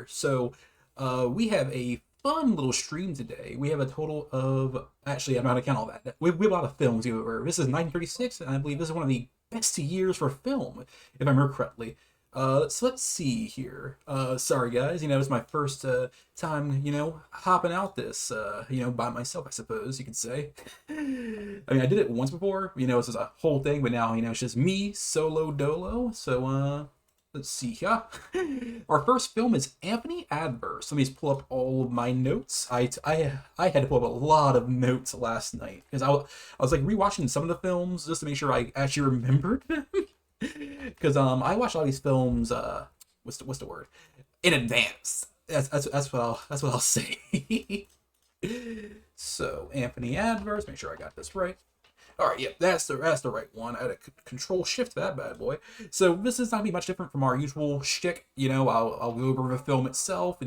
So, we have a fun little stream today. We have a total of, actually, I'm not gonna count all that. We have a lot of films to go over. This is 1936, and I believe this is one of the best years for film, if I remember correctly. So let's see here. Sorry guys, it's my first time, hopping out this, by myself, I suppose you could say. I mean, I did it once before, this is a whole thing, but now, it's just me, solo dolo. So, let's see here. Our first film is Anthony Adverse. Let me just pull up all of my notes. I had to pull up a lot of notes last night because I was like rewatching some of the films just to make sure I actually remembered them. Because I watch all these films. What's the word? In advance. That's what I'll say. So Anthony Adverse. Make sure I got this right. All right, yeah, that's the right one. I had to control shift that bad boy. So this is not gonna be much different from our usual shtick. I'll go over the film itself.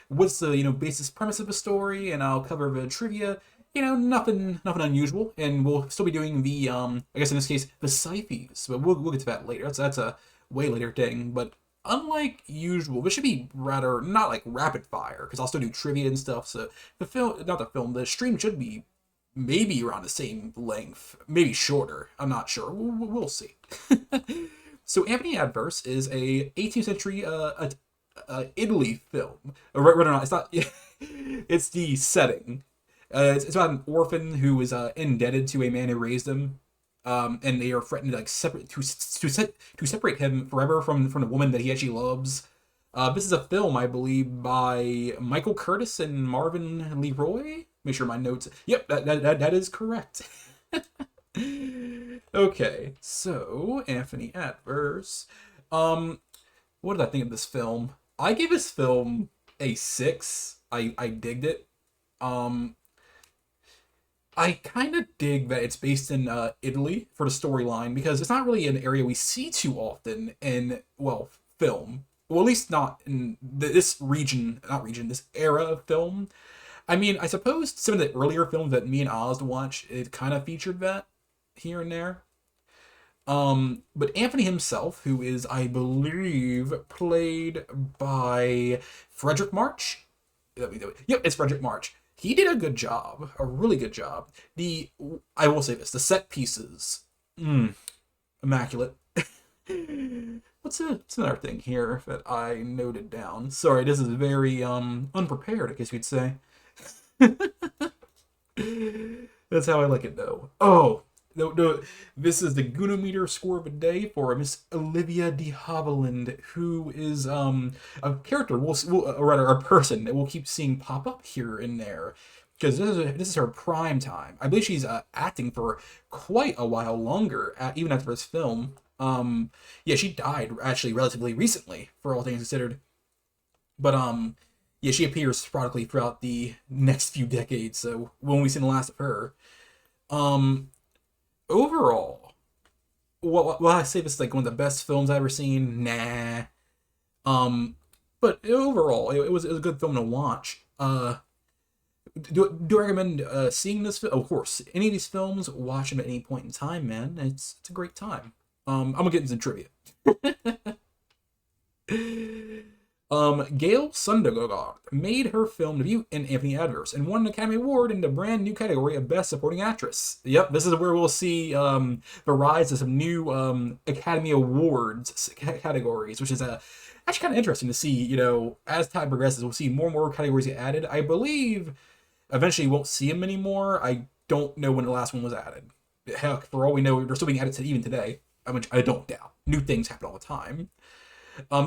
What's the basis premise of the story, and I'll cover the trivia. Nothing unusual, and we'll still be doing the I guess in this case the sci-fis, but we'll get to that later. That's a way later thing. But unlike usual, this should be rather not like rapid fire because I'll still do trivia and stuff. So the stream should be maybe around the same length, maybe shorter. I'm not sure. We'll see. So Anthony Adverse is a 18th century Italy film. Right or not? It's not. It's the setting. It's about an orphan who is indebted to a man who raised him, and they are threatened to separate him forever from the woman that he actually loves. This is a film, I believe, by Michael Curtis and Marvin Leroy. Make sure my notes. Yep, that is correct. Okay, so Anthony Adverse. What did I think of this film? I gave this film a 6. I digged it. I kind of dig that it's based in Italy for the storyline because it's not really an area we see too often in, well, film. Well, at least not in this era of film. I mean, I suppose some of the earlier films that me and Oz watched, it kind of featured that here and there. But Anthony himself, who is, I believe, played by Frederick March. Yep, it's Frederick March. He did a good job, a really good job. I will say this, the set pieces, immaculate. What's another thing here that I noted down? Sorry, this is very unprepared, I guess you'd say. That's how I like it, though. Oh, no, this is the Gunometer score of the day for Miss Olivia de Havilland, who is a character, or rather a person that we'll keep seeing pop up here and there, because this is her prime time. I believe she's acting for quite a while longer, even after this film. Yeah, she died actually relatively recently, for all things considered. But yeah, she appears sporadically throughout the next few decades. So when we see the last of her, overall, well, I say this is like one of the best films I've ever seen. Nah. But overall, it was a good film to watch. Do I recommend seeing this film? Of course, any of these films, watch them at any point in time, man. It's a great time. I'm gonna get into some trivia. Gail Sundergaard made her film debut in Anthony Adverse and won an Academy Award in the brand new category of Best Supporting Actress. Yep, this is where we'll see the rise of some new Academy Awards categories, which is actually kind of interesting to see. As time progresses, we'll see more and more categories get added. I believe eventually we won't see them anymore. I don't know when the last one was added. Heck, for all we know, they're still being added even today. I don't doubt. New things happen all the time.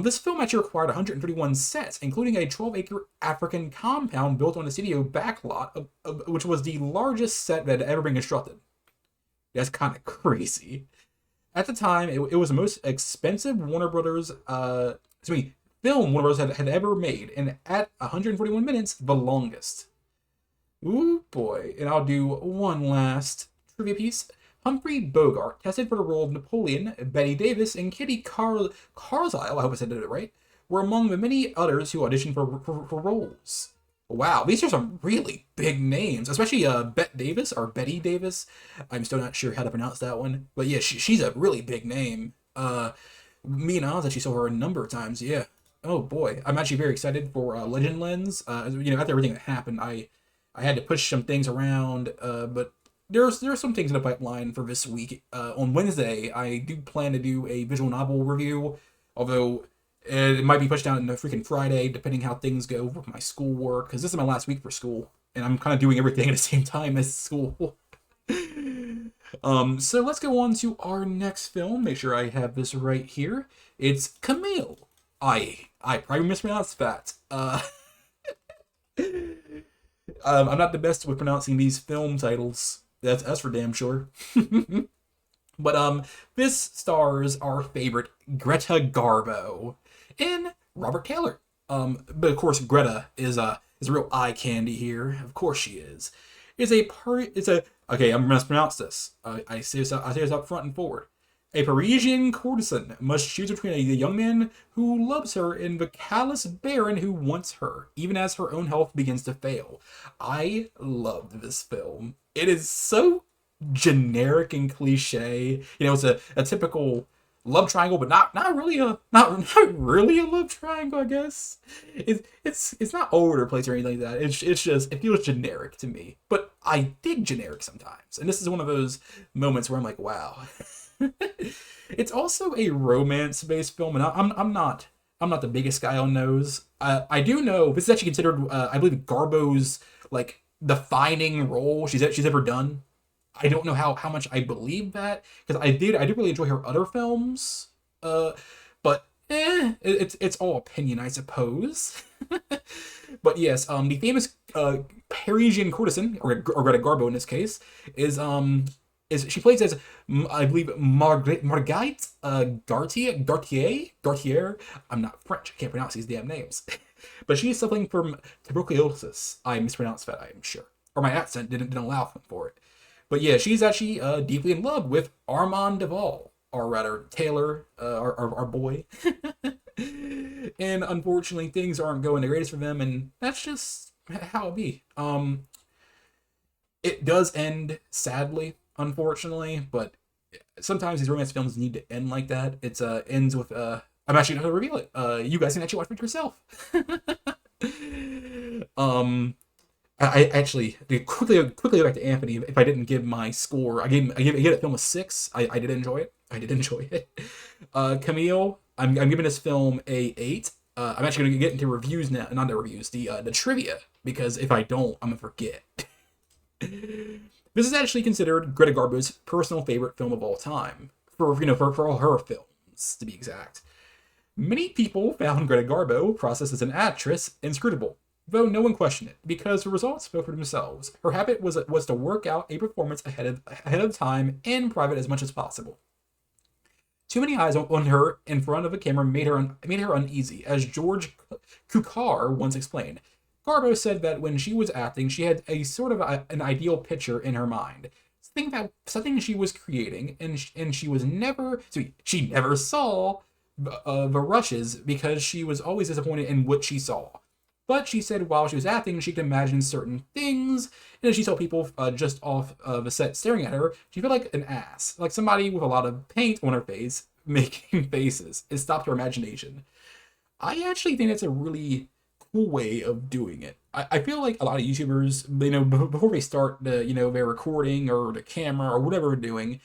This film actually required 131 sets, including a 12-acre African compound built on a studio backlot, which was the largest set that had ever been constructed. That's kind of crazy. At the time, it was the most expensive film Warner Brothers had ever made, and at 141 minutes, the longest. Ooh boy. And I'll do one last trivia piece. Humphrey Bogart tested for the role of Napoleon, Betty Davis, and Kitty Carlisle, I hope I said it right, were among the many others who auditioned for roles. Wow, these are some really big names, especially Betty Davis. I'm still not sure how to pronounce that one, but yeah, she's a really big name. Me and Oz actually saw her a number of times, yeah. Oh boy, I'm actually very excited for Legend Lens. After everything that happened, I had to push some things around, but there are some things in the pipeline for this week. On Wednesday, I do plan to do a visual novel review, although it might be pushed down to freaking Friday, depending how things go with my schoolwork. Because this is my last week for school, and I'm kind of doing everything at the same time as school. So let's go on to our next film. Make sure I have this right here. It's Camille. I probably mispronounced that. I'm not the best with pronouncing these film titles. That's for damn sure. But this stars our favorite Greta Garbo and Robert Taylor. But of course Greta is a real eye candy here. Of course she is. Okay, I'm gonna mispronounce this. I say this up front and forward. A Parisian courtesan must choose between a young man who loves her and the callous baron who wants her, even as her own health begins to fail. I loved this film. It is so generic and cliche. It's a typical love triangle, but not really not really a love triangle, I guess. It's not all over the place or anything like that. It's just it feels generic to me. But I dig generic sometimes. And this is one of those moments where I'm like, wow. It's also a romance-based film, and I'm not the biggest guy on those. I do know this is actually considered, I believe, Garbo's like defining role she's ever done. I don't know how much I believe that, because I do really enjoy her other films, but it's all opinion, I suppose. But yes, the famous Parisian courtesan, or Greta Garbo in this case, is she plays as, I believe, Marguerite Gartier. I'm not French. I can't pronounce these damn names. But she's suffering from tuberculosis. I mispronounced that, I am sure. Or my accent didn't allow for it. But yeah, she's actually deeply in love with Armand Duval, or rather Taylor, our boy. And unfortunately, things aren't going the greatest for them, and that's just how it be. It does end sadly, unfortunately, but sometimes these romance films need to end like that. It ends with I'm actually not gonna reveal it. You guys can actually watch it yourself. I actually quickly go back to Anthony. If I didn't give my score, I gave that film a 6. I did enjoy it. Camille, I'm giving this film a 8. I'm actually gonna get into reviews now, not the reviews, the trivia, because if I don't, I'm gonna forget. This is actually considered Greta Garbo's personal favorite film of all time, for all her films, to be exact. Many people found Greta Garbo, processed as an actress, inscrutable, though no one questioned it, because the results spoke for themselves. Her habit was to work out a performance ahead of time in private as much as possible. Too many eyes on her in front of a camera made her uneasy, as George Cukor once explained. Garbo said that when she was acting, she had a sort of an ideal picture in her mind, something she was creating, and she never saw the rushes because she was always disappointed in what she saw. But she said while she was acting, she could imagine certain things, and as she saw people just off the set staring at her, she felt like an ass, like somebody with a lot of paint on her face making faces. It stopped her imagination. I actually think that's a really cool way of doing it. I feel like a lot of YouTubers, before they start their recording or the camera or whatever they're doing,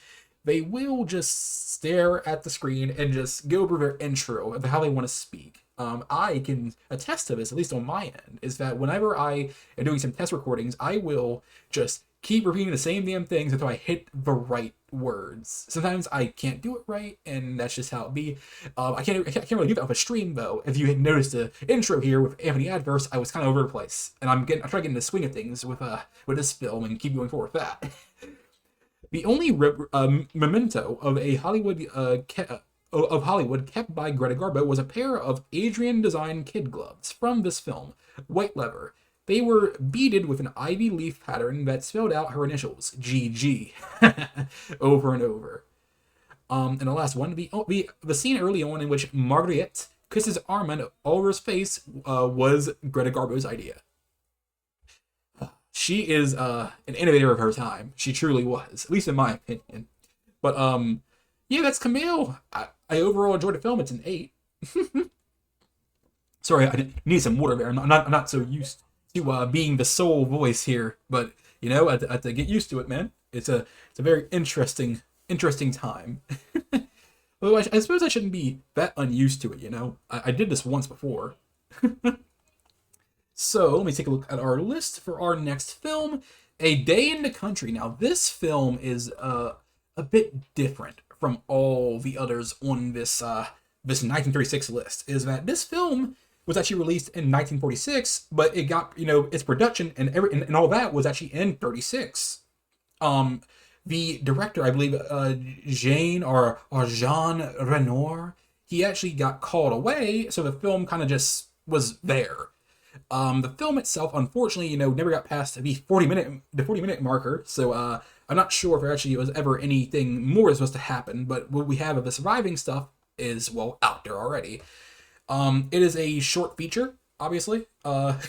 they will just stare at the screen and just go over their intro of how they want to speak. I can attest to this, at least on my end, is that whenever I am doing some test recordings, I will just keep repeating the same damn things until I hit the right words. Sometimes I can't do it right, and that's just how it be. I can't really do that with a stream, though. If you had noticed the intro here with Anthony Adverse, I was kind of over the place, and I'm trying to get in the swing of things with this film and keep going forward with that. The only memento of Hollywood kept by Greta Garbo was a pair of Adrian-designed kid gloves from this film, white leather. They were beaded with an ivy leaf pattern that spelled out her initials, GG, over and over. And the last one, the scene early on in which Marguerite kisses Armand all over his face was Greta Garbo's idea. She is an innovator of her time. She truly was, at least in my opinion. But yeah, that's Camille. I overall enjoyed the film. It's an 8. Sorry, I need some water there. I'm not so used to being the sole voice here, but I have to get used to it, man. It's a very interesting time. Although I suppose I shouldn't be that unused to it. I did this once before. So let me take a look at our list for our next film, A Day in the Country. Now this film is a bit different from all the others on this 1936 list. Is that this film was actually released in 1946, but it got its production and all that was actually in 36. The director, I believe, Jean Renoir, he actually got called away, so the film kind of just was there. The film itself, unfortunately, never got past the 40-minute marker. So I'm not sure if there actually was ever anything more that's supposed to happen. But what we have of the surviving stuff is out there already. It is a short feature, obviously. And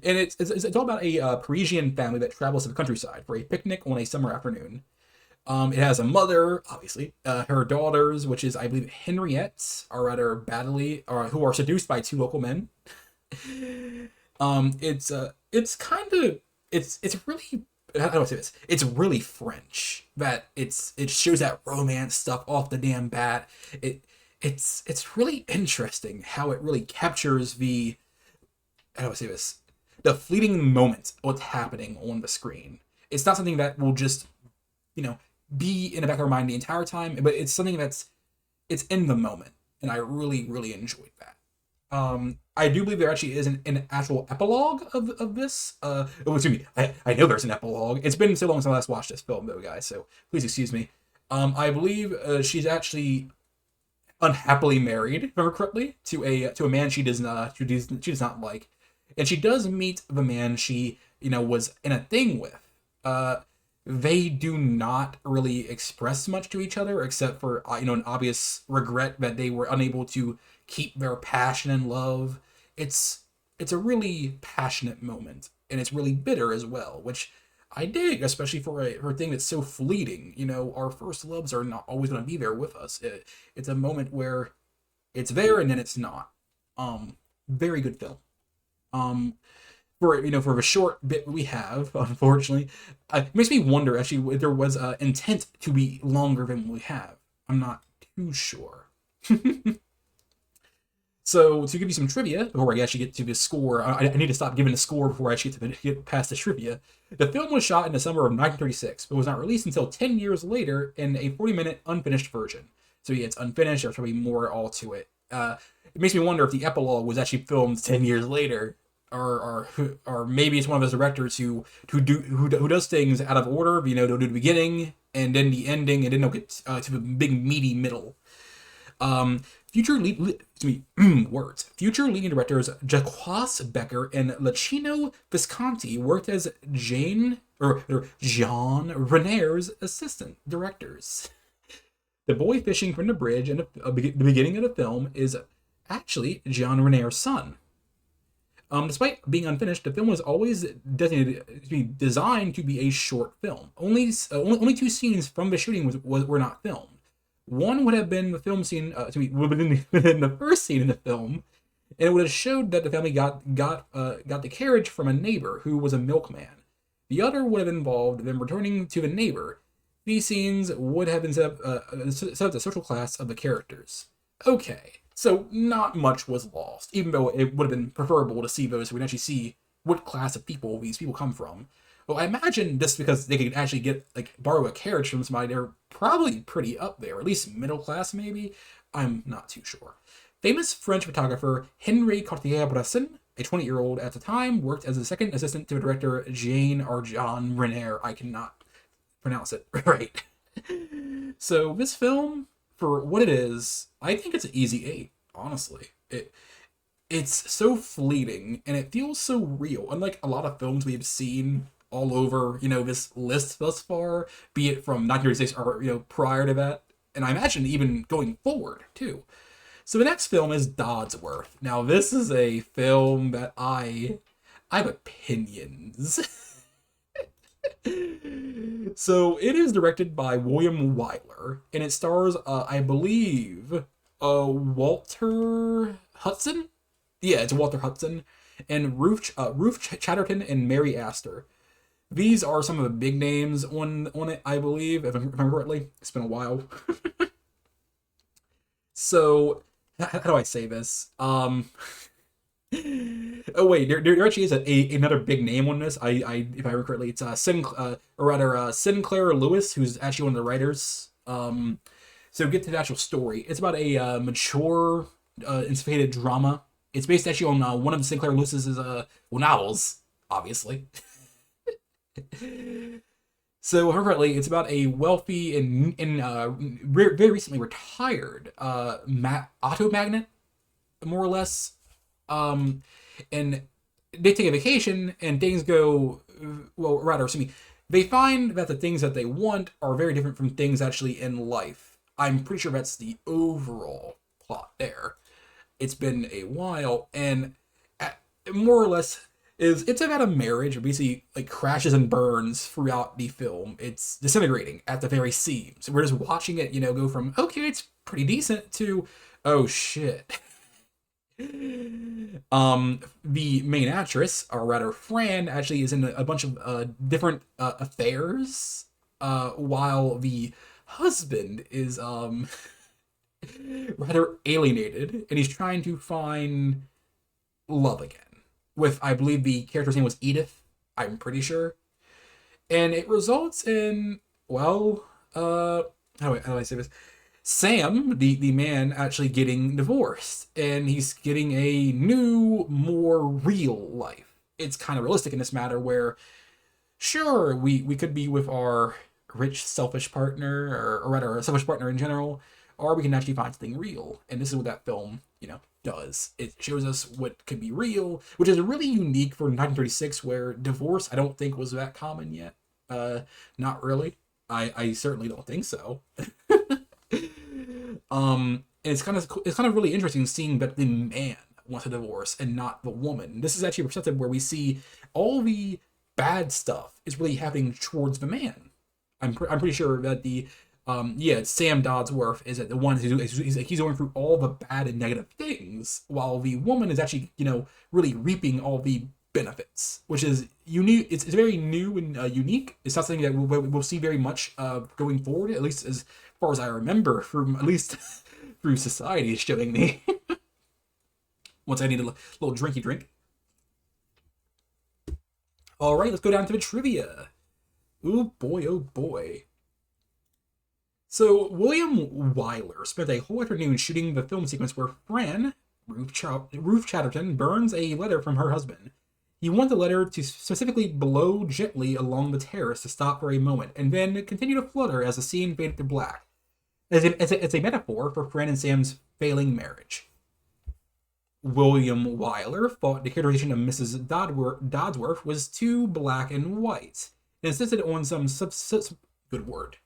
it's all about a Parisian family that travels to the countryside for a picnic on a summer afternoon. It has a mother, obviously. Her daughters, which is, I believe, Henriette, are rather badly, or who are seduced by two local men. It's kind of, it's really, how do I say this? It's really French. That it shows that romance stuff off the damn bat. It's really interesting how it really captures how do I say this? The fleeting moment of what's happening on the screen. It's not something that will just, be in the back of our mind the entire time, but it's something it's in the moment, and I really, really enjoyed that. I do believe there actually is an actual epilogue of this. Excuse me, I know there's an epilogue. It's been so long since I last watched this film, though, guys, so please excuse me. I believe she's actually unhappily married, if I remember correctly, to a man she does not like, and she does meet the man she was in a thing with. They do not really express much to each other, except for an obvious regret that they were unable to keep their passion and love. It's a really passionate moment, and it's really bitter as well, which I dig, especially for a thing that's so fleeting. Our first loves are not always going to be there with us. It's a moment where it's there and then it's not. Very good film. For the short bit we have, unfortunately, it makes me wonder actually if there was intent to be longer than we have. I'm not too sure. So to give you some trivia before I actually get to the score, I need to stop giving a score before I actually get past the trivia. The film was shot in the summer of 1936, but was not released until 10 years later in a 40-minute unfinished version. So yeah, it's unfinished. There's probably more all to it. It makes me wonder if the epilogue was actually filmed 10 years later. Or maybe it's one of those directors who does things out of order. They'll do the beginning and then the ending, and then they'll get to the big meaty middle. Future leading directors Jacques Becker and Luchino Visconti worked as Jean Renaer's assistant directors. The boy fishing from the bridge in the beginning of the film is actually Jean Renaer's son. Despite being unfinished, the film was always designed to be a short film. Only two scenes from the shooting were not filmed. One would have been the film scene, within the first scene in the film, and it would have showed that the family got the carriage from a neighbor who was a milkman. The other would have involved them returning to the neighbor. These scenes would have been set up the social class of the characters. Okay. So not much was lost, even though it would have been preferable to see those so we can actually see what class of people these people come from. Well, I imagine just because they could actually borrow a carriage from somebody, they're probably pretty up there, at least middle class maybe. I'm not too sure. Famous French photographer Henri Cartier-Bresson, a 20-year-old at the time, worked as a second assistant to director Jean Renaer. I cannot pronounce it right. So this film, for what it is, I think it's an easy 8, honestly. It's so fleeting, and it feels so real. Unlike a lot of films we have seen all over, this list thus far, be it from 1936 or, prior to that, and I imagine even going forward, too. So the next film is Dodsworth. Now, this is a film that I have opinions. So it is directed by William Wyler, and it stars, I believe, Walter. Hudson. Yeah, it's Walter Hudson, and Ruth Chatterton and Mary Astor. These are some of the big names on it, I believe, if I remember correctly. It's been a while. So, how do I say this? Oh wait, there actually is another big name on this. If I remember correctly, it's Sinclair Lewis, who's actually one of the writers. So get to the actual story. It's about a mature, anticipated drama. It's based actually on one of Sinclair Lewis's novels, obviously. So, currently, it's about a wealthy and very recently retired auto magnate, more or less. And they take a vacation, and things go well. Rather, excuse me, they find that the things that they want are very different from things actually in life. I'm pretty sure that's the overall plot there. It's been a while, and more or less it's about a marriage that basically like crashes and burns throughout the film. It's disintegrating at the very seams. We're just watching it, go from okay, it's pretty decent to oh shit. The main actress, or rather Fran, actually is in a bunch of different affairs, while the husband is rather alienated, and he's trying to find love again. With, I believe the character's name was Edith, I'm pretty sure. And it results in, well, how do I say this? Sam, the man, actually getting divorced. And he's getting a new, more real life. It's kind of realistic in this matter where, sure, we could be with our rich, selfish partner, or rather, a selfish partner in general, or we can actually find something real. And this is what that film, does. It shows us what could be real, which is really unique for 1936, where divorce I don't think was that common yet. Not really. I certainly don't think so. And it's kind of really interesting seeing that the man wants a divorce and not the woman. This is actually a perspective where we see all the bad stuff is really happening towards the man. I'm pretty sure that Sam Dodsworth is the one he's going through all the bad and negative things, while the woman is actually, really reaping all the benefits, which is unique. It's very new and unique. It's not something that we'll see very much going forward, at least as far as I remember, from at least through society showing me. Once I need a little drinky drink. All right, let's go down to the trivia. Oh boy. So, William Wyler spent a whole afternoon shooting the film sequence where Fran, Ruth Chatterton, burns a letter from her husband. He wanted the letter to specifically blow gently along the terrace to stop for a moment, and then continue to flutter as the scene faded to black, as a metaphor for Fran and Sam's failing marriage. William Wyler thought the characterization of Mrs. Dodsworth was too black and white, and insisted on some good word,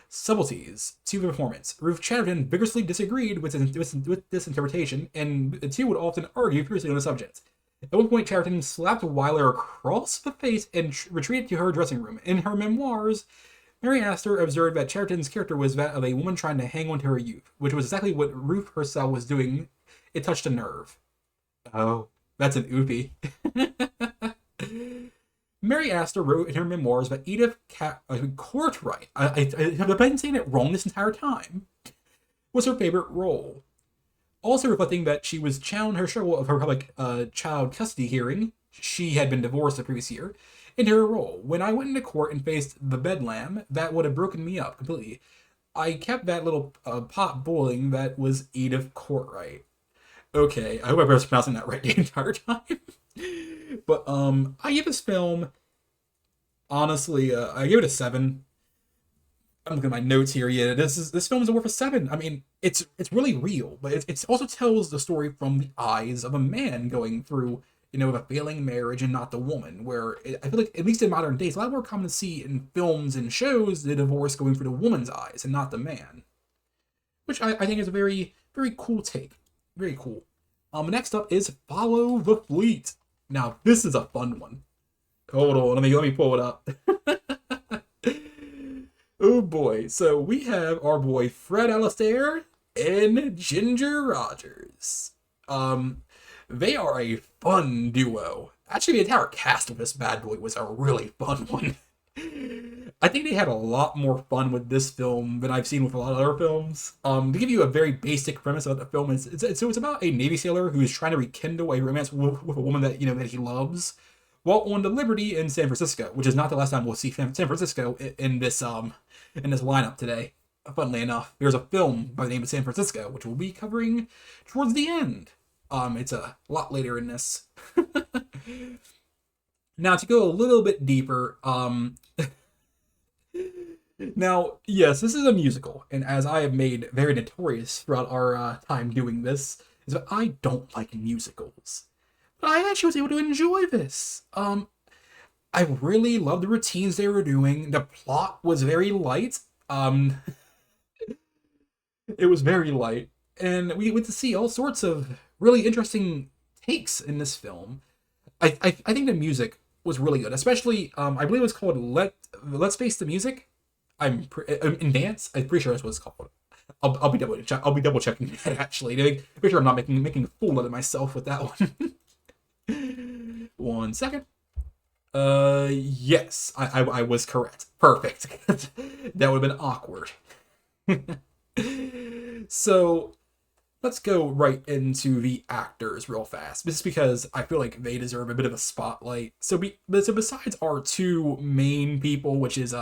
subtleties to the performance. Ruth Chatterton vigorously disagreed with this interpretation, and the two would often argue fiercely on the subject. At one point, Chatterton slapped Wyler across the face and retreated to her dressing room. In her memoirs, Mary Astor observed that Chatterton's character was that of a woman trying to hang on to her youth, which was exactly what Ruth herself was doing. It touched a nerve. Oh, that's an oopie. Mary Astor wrote in her memoirs that Edith Courtwright, I've been saying it wrong this entire time, was her favorite role. Also reflecting that she was channeling her struggle of her public child custody hearing, she had been divorced the previous year, into her role. When I went into court and faced the bedlam, that would have broken me up completely. I kept that little pot boiling that was Edith Courtwright. Okay, I hope I was pronouncing that right the entire time. But I give this film, honestly, I give it a 7. I'm looking at my notes here. Yeah, this film is worth a 7. I mean, it's really real, but it also tells the story from the eyes of a man going through, a failing marriage and not the woman. Where I feel like, at least in modern days, a lot more common to see in films and shows the divorce going through the woman's eyes and not the man, which I think is a very, very cool take. Very cool. Next up is Follow the Fleet. Now, this is a fun one. Hold on, let me pull it up. Oh boy, so we have our boy Fred Astaire and Ginger Rogers. They are a fun duo. Actually, the entire cast of this bad boy was a really fun one. I think they had a lot more fun with this film than I've seen with a lot of other films. To give you a very basic premise of the film, it's about a Navy sailor who is trying to rekindle a romance with a woman that that he loves, while on the Liberty in San Francisco, which is not the last time we'll see San Francisco in this lineup today. Funnily enough, there's a film by the name of San Francisco, which we'll be covering towards the end. It's a lot later in this. Now, to go a little bit deeper, now, yes, this is a musical, and as I have made very notorious throughout our time doing this, is that I don't like musicals. But I actually was able to enjoy this. I really loved the routines they were doing. The plot was very light. It was very light, and we went to see all sorts of really interesting takes in this film. I think the music was really good, especially I believe it was called Let's Face the Music. In dance. I'm pretty sure that's what it's called. I'll be double checking that actually. To make sure I'm not making a fool out of myself with that one. 1 second. Yes, I was correct. Perfect. That would have been awkward. So let's go right into the actors real fast. This is because I feel like they deserve a bit of a spotlight. So besides our two main people, which is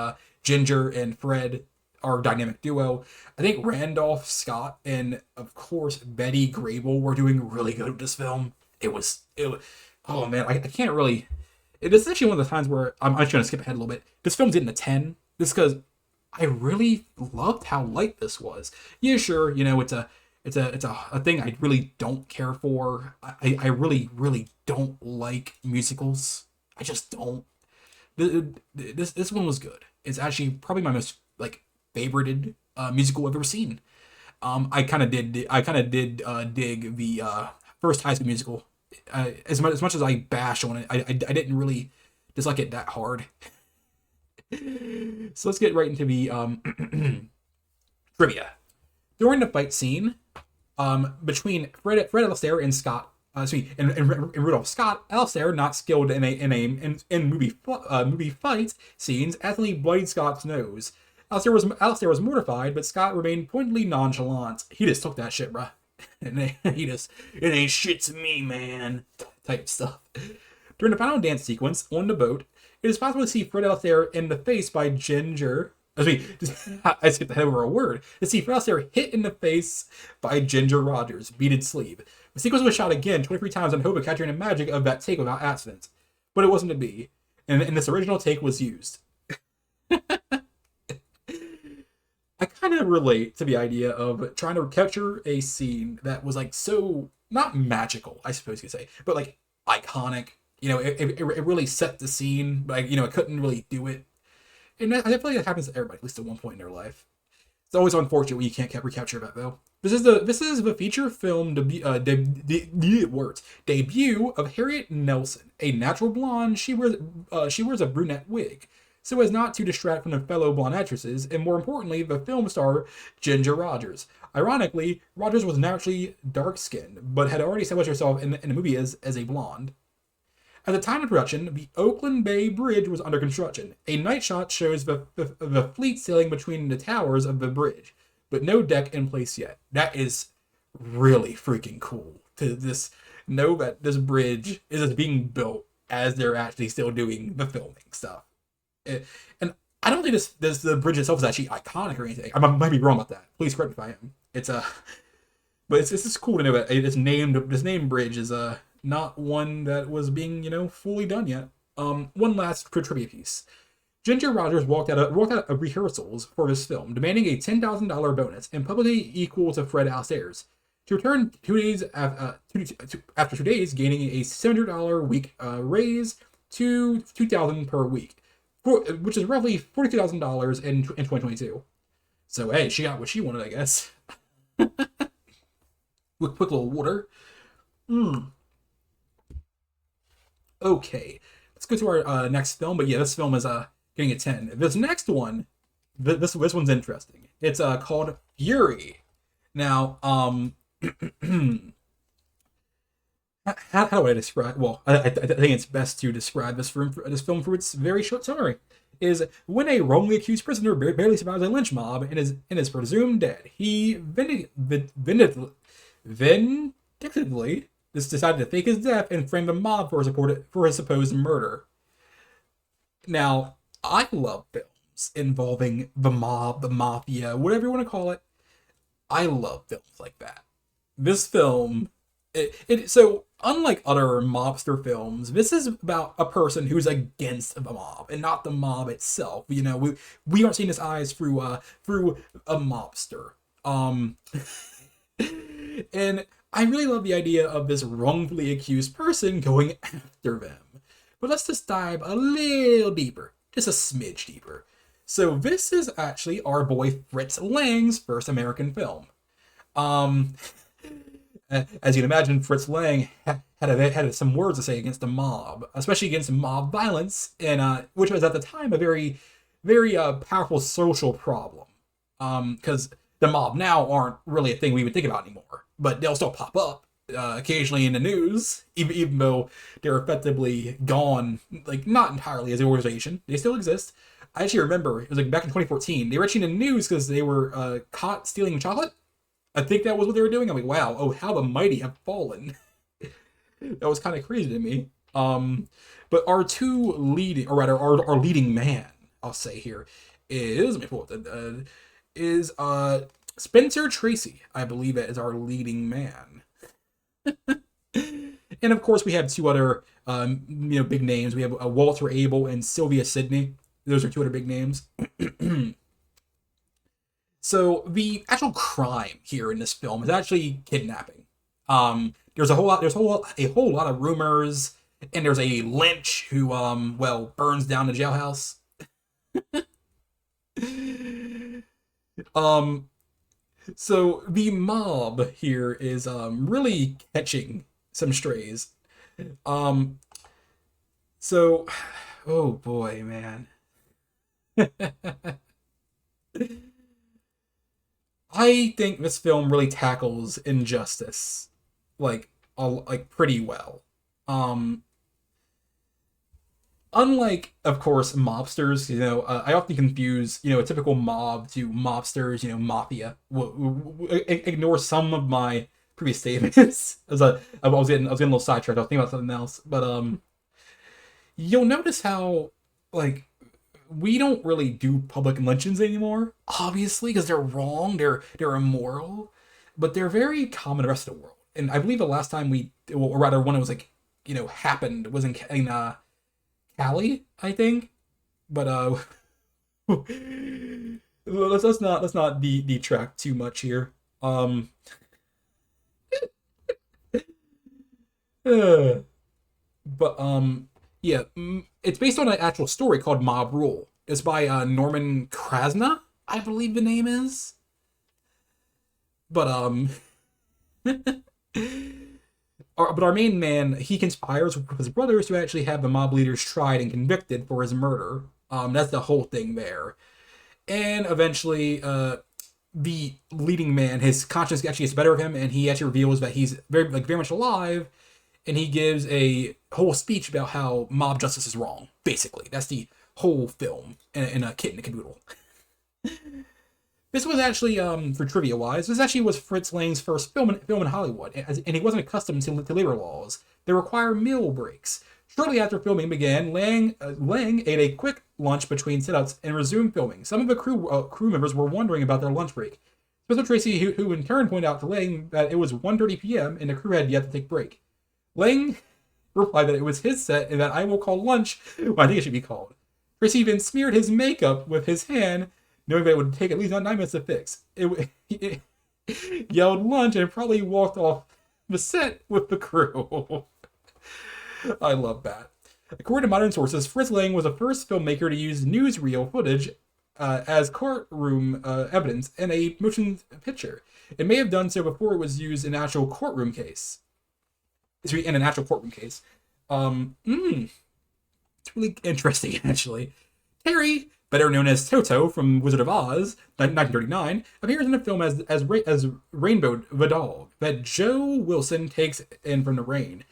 Ginger and Fred, our dynamic duo, I think Randolph Scott and of course Betty Grable were doing really good with this film. It was oh man, I can't really. It is actually one of the times where I'm just gonna skip ahead a little bit. This film's getting a 10. This because I really loved how light this was. Yeah, sure, it's a thing I really don't care for. I really don't like musicals. I just don't. This one was good. It's actually probably my most like favorited musical I've ever seen. I kind of did dig the first High School Musical. As much as I bash on it, I didn't really dislike it that hard. So let's get right into the trivia. During the fight scene between Fred Astaire and Scott, and Rudolph Scott, Astaire, not skilled in movie fight scenes, accidentally bloodied Scott's nose. Astaire was mortified, but Scott remained pointedly nonchalant. He just took that shit, bruh. And it ain't shit to me, man. Type stuff. During the final dance sequence on the boat, it is possible to see Fred Astaire in the face by Ginger. I skipped ahead over a word. To see Fred Astaire hit in the face by Ginger Rogers' beaded sleeve. The sequence was shot again 23 times in hope of capturing the magic of that take without accident. But it wasn't to be. And this original take was used. I kind of relate to the idea of trying to capture a scene that was like so, not magical, I suppose you could say, but like iconic. It really set the scene, but it couldn't really do it. And I feel like that happens to everybody, at least at one point in their life. It's always unfortunate when you can't recapture that though. This is the feature film debut of Harriet Nelson, a natural blonde. She wears a brunette wig, so as not to distract from the fellow blonde actresses, and more importantly, the film star Ginger Rogers. Ironically, Rogers was naturally dark-skinned, but had already established herself in the movie as a blonde. At the time of production, the Oakland Bay Bridge was under construction. A night shot shows the fleet sailing between the towers of the bridge, but no deck in place yet. That is really freaking cool to know that this bridge is being built as they're actually still doing the filming stuff. And I don't think the bridge itself is actually iconic or anything. I might be wrong about that. Please correct me if I am. But it's just cool to know that this named bridge is not one that was being fully done yet. One last trivia piece. Ginger Rogers walked out of rehearsals for this film, demanding a $10,000 bonus and publicly equal to Fred Astaire's. She returned 2 days after 2 days, gaining a $700 week raise to $2,000 per week, which is roughly $42,000 in 2022. So hey, she got what she wanted, I guess. Quick little water. Okay, let's go to our next film. But yeah, this film is getting a 10. This next one, this one's interesting. It's called Fury. Now, how would I describe? Well, I think it's best to describe this film for its very short summary. Is when a wrongly accused prisoner barely survives a lynch mob and is presumed dead, he vindictively just decided to fake his death and frame the mob for his supposed murder. Now, I love films involving the mob, the mafia, whatever you want to call it. I love films like that. This film, so unlike other mobster films, this is about a person who's against the mob and not the mob itself. We aren't seeing his eyes through a mobster. And I really love the idea of this wrongfully accused person going after them. But let's just dive a little deeper, just a smidge deeper. So this is actually our boy Fritz Lang's first American film. Um, as you can imagine, Fritz Lang had some words to say against the mob, especially against mob violence, and which was at the time a very powerful social problem. Because the mob now aren't really a thing we would think about anymore, but they'll still pop up occasionally in the news, even though they're effectively gone, like not entirely as an organization. They still exist. I actually remember it was like back in 2014. They were actually in the news because they were caught stealing chocolate. I think that was what they were doing. I'm like, wow, oh how the mighty have fallen. That was kind of crazy to me. But our two leading, or rather, our leading man, I'll say here, is let me pull it. Is Spencer Tracy, I believe it is our leading man. And of course, we have two other big names. We have Walter Abel and Sylvia Sidney. Those are two other big names. So the actual crime here in this film is actually kidnapping. There's a whole lot of rumors, and there's a lynch who burns down the jailhouse. So the mob here is really catching some strays. Um, so oh boy, man. I think this film really tackles injustice like pretty well. Um, Unlike, of course, mobsters, I often confuse, a typical mob to mobsters, mafia. Ignore some of my previous statements. I was getting a little sidetracked. I was thinking about something else, but you'll notice how like we don't really do public lynchings anymore. Obviously, because they're wrong, they're immoral, but they're very common in the rest of the world. And I believe the last time or rather, when it was happened was in Cali, I think. But let's not detract too much here. Uh, but yeah, it's based on an actual story called Mob Rule. It's by Norman Krasna, I believe the name is. But our main man, he conspires with his brothers to actually have the mob leaders tried and convicted for his murder. That's the whole thing there. And eventually, the leading man, his conscience actually gets the better of him, and he actually reveals that he's very much alive, and he gives a whole speech about how mob justice is wrong. Basically, that's the whole film in a kit and a caboodle. This was actually, for trivia wise, this actually was Fritz Lang's first film in Hollywood, and he wasn't accustomed to labor laws that require meal breaks. Shortly after filming began, Lang ate a quick lunch between sit-ups and resumed filming. Some of the crew members were wondering about their lunch break. Spencer Tracy, who in turn pointed out to Lang that it was 1:30 p.m. and the crew had yet to take break. Lang replied that it was his set and that I will call lunch what I think it should be called. Tracy even smeared his makeup with his hand, knowing that it would take at least 9 minutes to fix. He yelled lunch and probably walked off the set with the crew. I love that. According to modern sources, Fritz Lang was the first filmmaker to use newsreel footage as courtroom evidence in a motion picture. It may have done so before it was used in an actual courtroom case. It's really interesting, actually. Terry, better known as Toto from Wizard of Oz, 1939, appears in the film as Rainbow the dog that Joe Wilson takes in from the rain.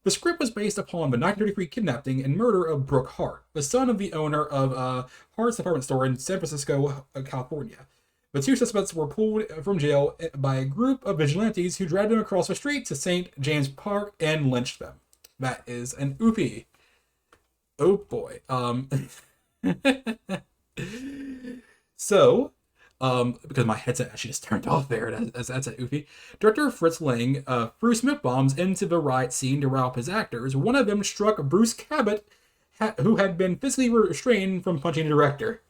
The script was based upon the 1933 kidnapping and murder of Brooke Hart, the son of the owner of Hart's department store in San Francisco, California. The two suspects were pulled from jail by a group of vigilantes who dragged them across the street to St. James Park and lynched them. That is an oopie. Oh boy. So, because my headset actually just turned off there, as that's an oofy. Director Fritz Lang threw smoke bombs into the riot scene to rile up his actors. One of them struck Bruce Cabot, who had been physically restrained from punching the director.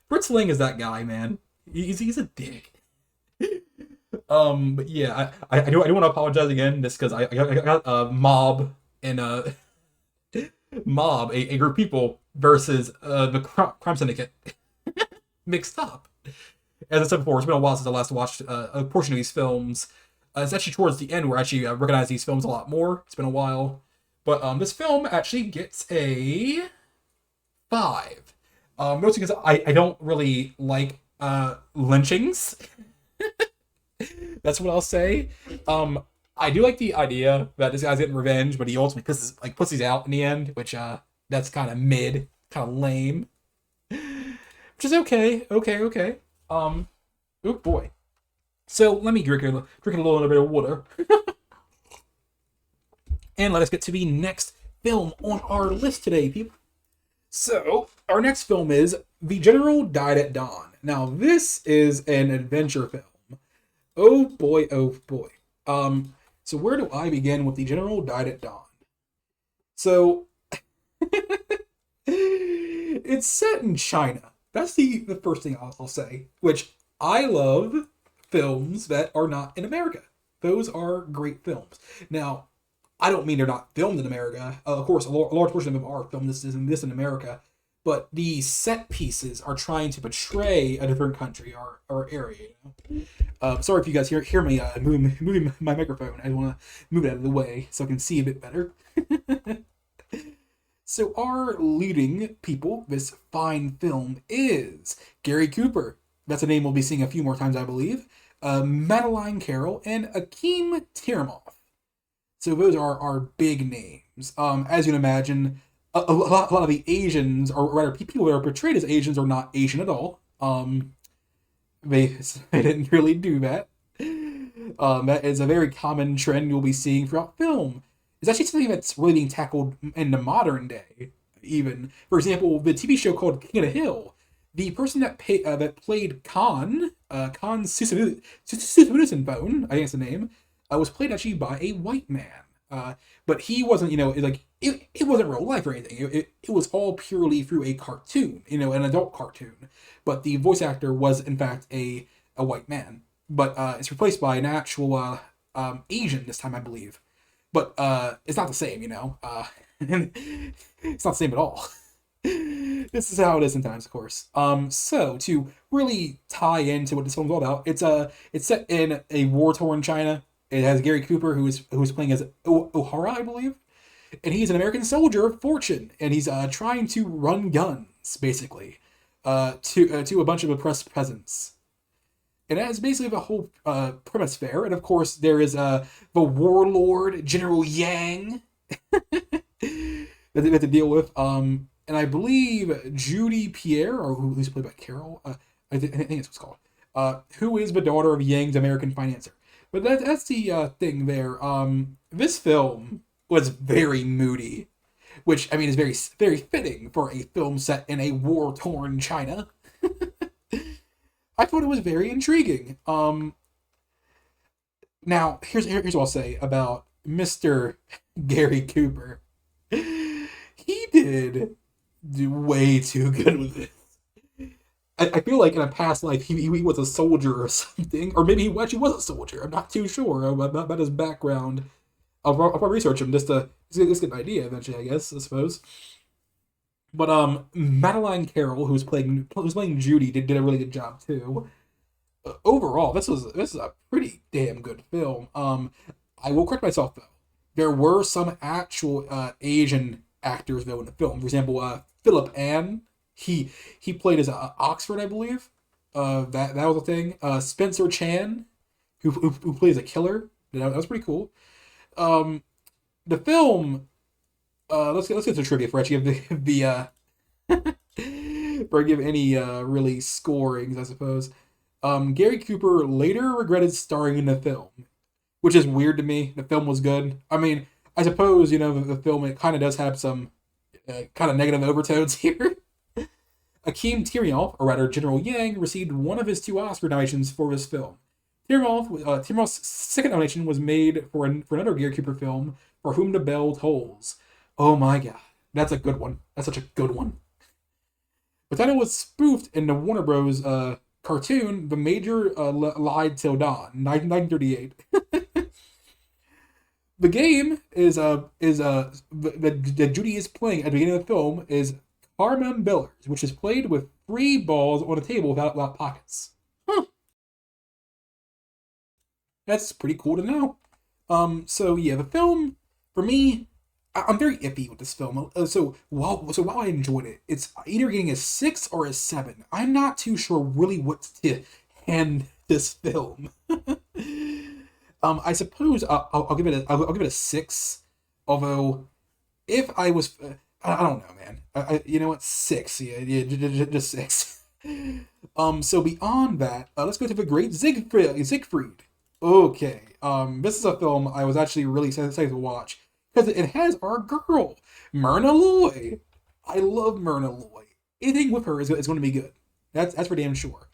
Fritz Lang is that guy, man. He's a dick. But yeah, I do want to apologize again, just because I got a mob and a group of people versus the crime syndicate mixed up. As I said before, it's been a while since I last watched a portion of these films. It's actually towards the end where I actually recognize these films a lot more. It's been a while. But this film actually gets a 5. Mostly because I don't really like lynchings. That's what I'll say. I do like the idea that this guy's getting revenge, but he ultimately pussies out in the end, which that's kind of mid, kind of lame. Which is okay. Oh boy. So let me drink a little bit of water. And let us get to the next film on our list today, people. So, our next film is The General Died at Dawn. Now, this is an adventure film. Oh boy. So where do I begin with The General Died at Dawn? So, it's set in China. That's the first thing I'll say. Which, I love films that are not in America. Those are great films. Now, I don't mean they're not filmed in America. Of course, a large portion of them are filmed in America. But the set pieces are trying to portray a different country or area. You know? Sorry if you guys hear me moving my microphone. I want to move it out of the way so I can see a bit better. So our leading people, this fine film, is Gary Cooper. That's a name we'll be seeing a few more times, I believe. Madeline Carroll and Akeem Tiramoff. So those are our big names. As you can imagine, a lot of the Asians, or rather people that are portrayed as Asians, are not Asian at all. They didn't really do that. That is a very common trend you'll be seeing throughout film. It's actually something that's really being tackled in the modern day, even. For example, the TV show called King of the Hill, the person that played Khan Susamusenbone, I think that's the name, was played actually by a white man. But he wasn't, it wasn't real life or anything. It was all purely through a cartoon, an adult cartoon. But the voice actor was, in fact, a white man. But it's replaced by an actual Asian this time, I believe. But it's not the same, it's not the same at all. This is how it is sometimes, of course. So to really tie into what this film's all about, it's set in a war-torn China. It has Gary Cooper, who's playing as O'Hara, I believe, and he's an American soldier of fortune, and he's trying to run guns, basically, to a bunch of oppressed peasants. And that's basically the whole premise there. And of course, there is the warlord General Yang that they have to deal with. And I believe Judy Pierre, or who's played by Carol, I think it's what's called, who is the daughter of Yang's American financier. But that's the thing there. This film was very moody, which, I mean, is very, very fitting for a film set in a war-torn China. I thought it was very intriguing. Now, here's what I'll say about Mr. Gary Cooper. He did do way too good with this. I feel like in a past life he was a soldier or something, or maybe he actually was a soldier. I'm not too sure about his background. I'll probably research him just to get an idea eventually, I suppose. But Madeline Carroll, who's playing Judy, did a really good job too. Overall, this is a pretty damn good film. I will correct myself though. There were some actual Asian actors though in the film. For example, Philip Ann. He played as Oxford, I believe. That was a thing. Spencer Chan, who plays a killer. That was pretty cool. Um, the film. Let's get to trivia for actually give or give any really scorings, I suppose. Gary Cooper later regretted starring in the film, which is weird to me. The film was good. I mean, I suppose the film, it kind of does have some kind of negative overtones here. Akeem Tirion, or rather General Yang, received one of his two Oscar nominations for this film. Tirion's second nomination was made for another Gary Cooper film, For Whom the Bell Tolls. Oh my god, that's a good one. That's such a good one. The title was spoofed in the Warner Bros. Cartoon, The Major Lied Till Dawn, 1938. The game that Judy is playing at the beginning of the film is Carmen Billers, which is played with 3 balls on a table without pockets. Huh. That's pretty cool to know. So yeah, the film, for me, I'm very iffy with this film. So while I enjoyed it, it's either getting a 6 or a 7. I'm not too sure really what to hand this film. I suppose I'll give it a 6. Although, if I was, I don't know, man. You know what? 6. Yeah, just 6. So beyond that, let's go to the great Siegfried. Okay. This is a film I was actually really excited to watch because it has our girl, Myrna Loy. I love Myrna Loy. Anything with her is going to be good. That's for damn sure.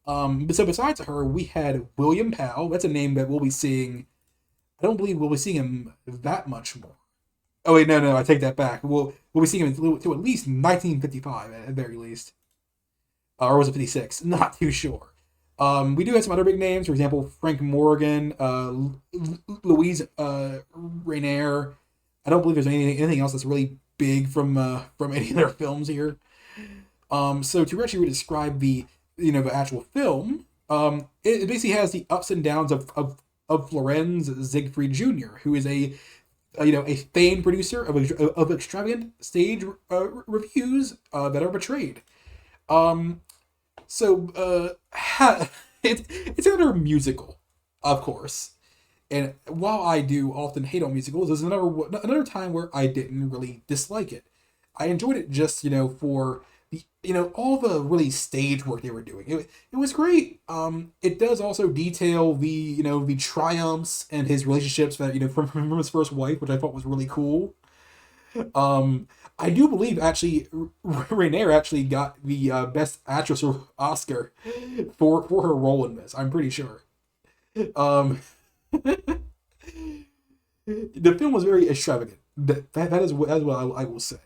So besides her, we had William Powell. That's a name that we'll be seeing. I don't believe we'll be seeing him that much more. Oh wait, no, I take that back. We'll be seeing him to at least 1955 at the very least, or was it 56? Not too sure. We do have some other big names. For example, Frank Morgan, Louise Rainier. I don't believe there's anything else that's really big from any of their films here. So to actually describe the actual film, it basically has the ups and downs of Lorenz Siegfried Jr., who is a famed producer of extravagant stage reviews that are betrayed. So it's another musical, of course. And while I do often hate on musicals, there's another time where I didn't really dislike it. I enjoyed it just for the all the really stage work they were doing. It was great. It does also detail the triumphs and his relationships that from his first wife, which I thought was really cool. I do believe actually Rainier actually got the best actress Oscar for her role in this. I'm pretty sure. The film was very extravagant. That is what I will say.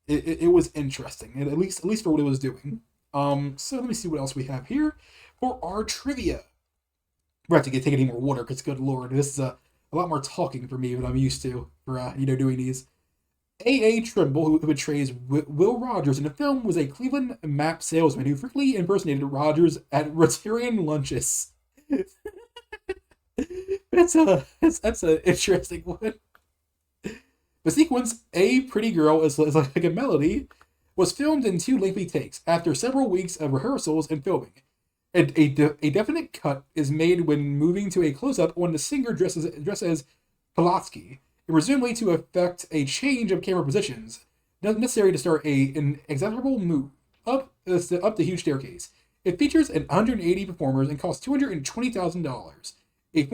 It was interesting, and at least for what it was doing. So let me see what else we have here for our trivia. We have to take any more water because good lord, this is a lot more talking for me than I'm used to for doing these. A. Trimble, who betrays Will Rogers in the film, was a Cleveland map salesman who frequently impersonated Rogers at Rotarian lunches. That's an interesting one. The sequence, A Pretty Girl is like a Melody, was filmed in 2 lengthy takes after several weeks of rehearsals and filming. A definite cut is made when moving to a close-up when the singer dressed as Pulaski, presumably to effect a change of camera positions, necessary to start an execrable move up the huge staircase. It features 180 performers and costs $220,000. A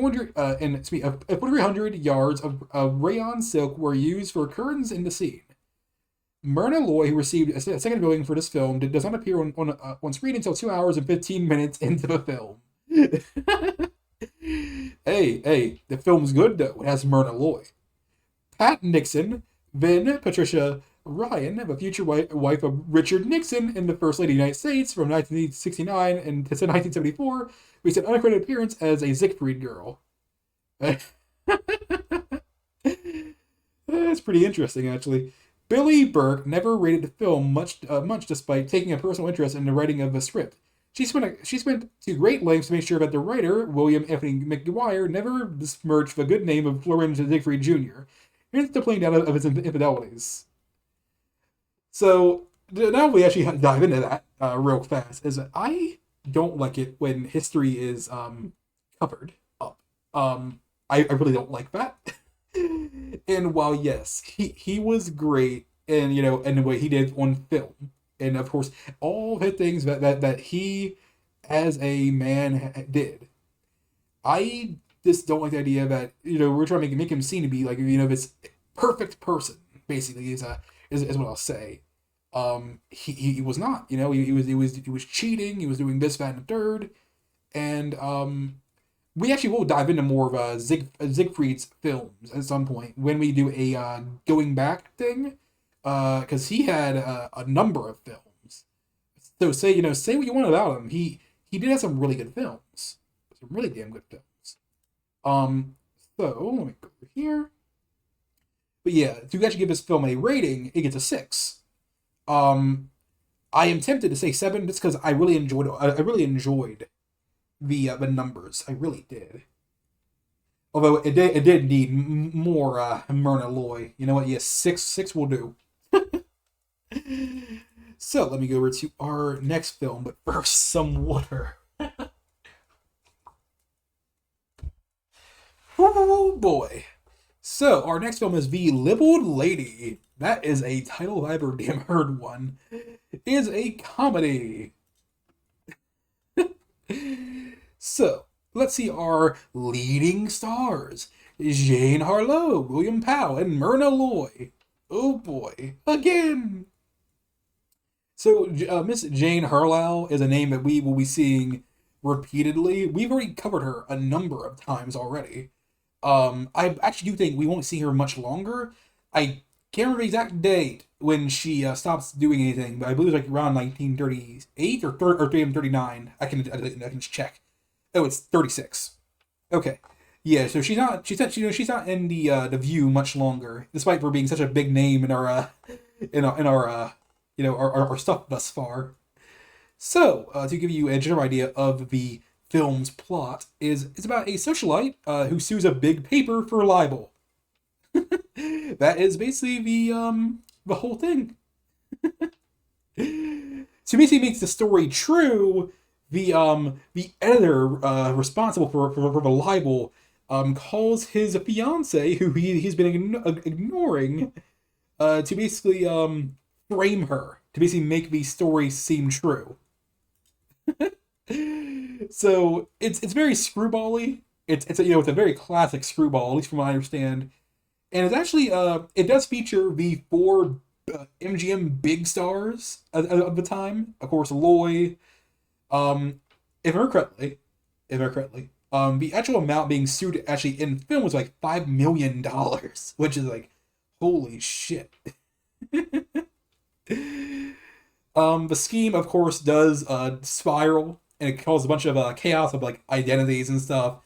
400 yards of rayon silk were used for curtains in the scene. Myrna Loy, who received a second billing for this film, does not appear on screen until 2 hours and 15 minutes into the film. Hey, the film's good though. It has Myrna Loy. Pat Nixon, then Patricia Ryan, the future wife of Richard Nixon and the First Lady of the United States from 1969 and to 1974, makes an unaccredited appearance as a Siegfried girl. That's pretty interesting, actually. Billy Burke never rated the film much despite taking a personal interest in the writing of the script. She spent to great lengths to make sure that the writer, William Anthony McGuire, never besmirched the good name of Lorenz Siegfried Jr. Here's the playing down of his infidelities. So, now we actually dive into that real fast. Is that I don't like it when history is covered up. I really don't like that. And while yes, he was great, and and the way he did on film, and of course all the things that he as a man did. I just don't like the idea that we're trying to make him seem to be like this perfect person. Basically, is what I'll say. He was not. He was cheating. He was doing this, that, and the third. And we actually will dive into more of Siegfried's films at some point when we do a going back thing, because he had a number of films. So say what you want about him. He did have some really good films, some really damn good films. Um, so let me go over here. But yeah, to actually give this film a rating, it gets a 6. Um, I am tempted to say 7 just because I really enjoyed it. I really enjoyed the numbers. I really did. Although it did need more Myrna Loy. You know what? Yes, 6 will do. So let me go over to our next film, but first some water. Oh boy. So our next film is The Libeled Lady. That is a title if I ever damn heard one. It is a comedy. So let's see our leading stars: Jane Harlow, William Powell, and Myrna Loy. Oh boy, again. So Miss Jane Harlow is a name that we will be seeing repeatedly. We've already covered her a number of times already. I actually do think we won't see her much longer. I can't remember the exact date when she stops doing anything, but I believe it's like around 1938 or 39. I can just check. Oh, it's 36. Okay. Yeah, so she's not in the View much longer, despite her being such a big name in our our stuff thus far. So, to give you a general idea of the film's plot, it's about a socialite who sues a big paper for libel. That is basically the whole thing. So basically makes the story true. The editor responsible for the libel calls his fiance, who he's been ignoring, to basically frame her, to basically make the story seem true. So it's very screwbally. It's a very classic screwball, at least from what I understand. And it's actually it does feature the 4 MGM big stars of the time. Of course, Loy. If I remember correctly, the actual amount being sued actually in film was like $5 million, which is like, holy shit. The scheme, of course, does spiral, and it causes a bunch of chaos of like identities and stuff.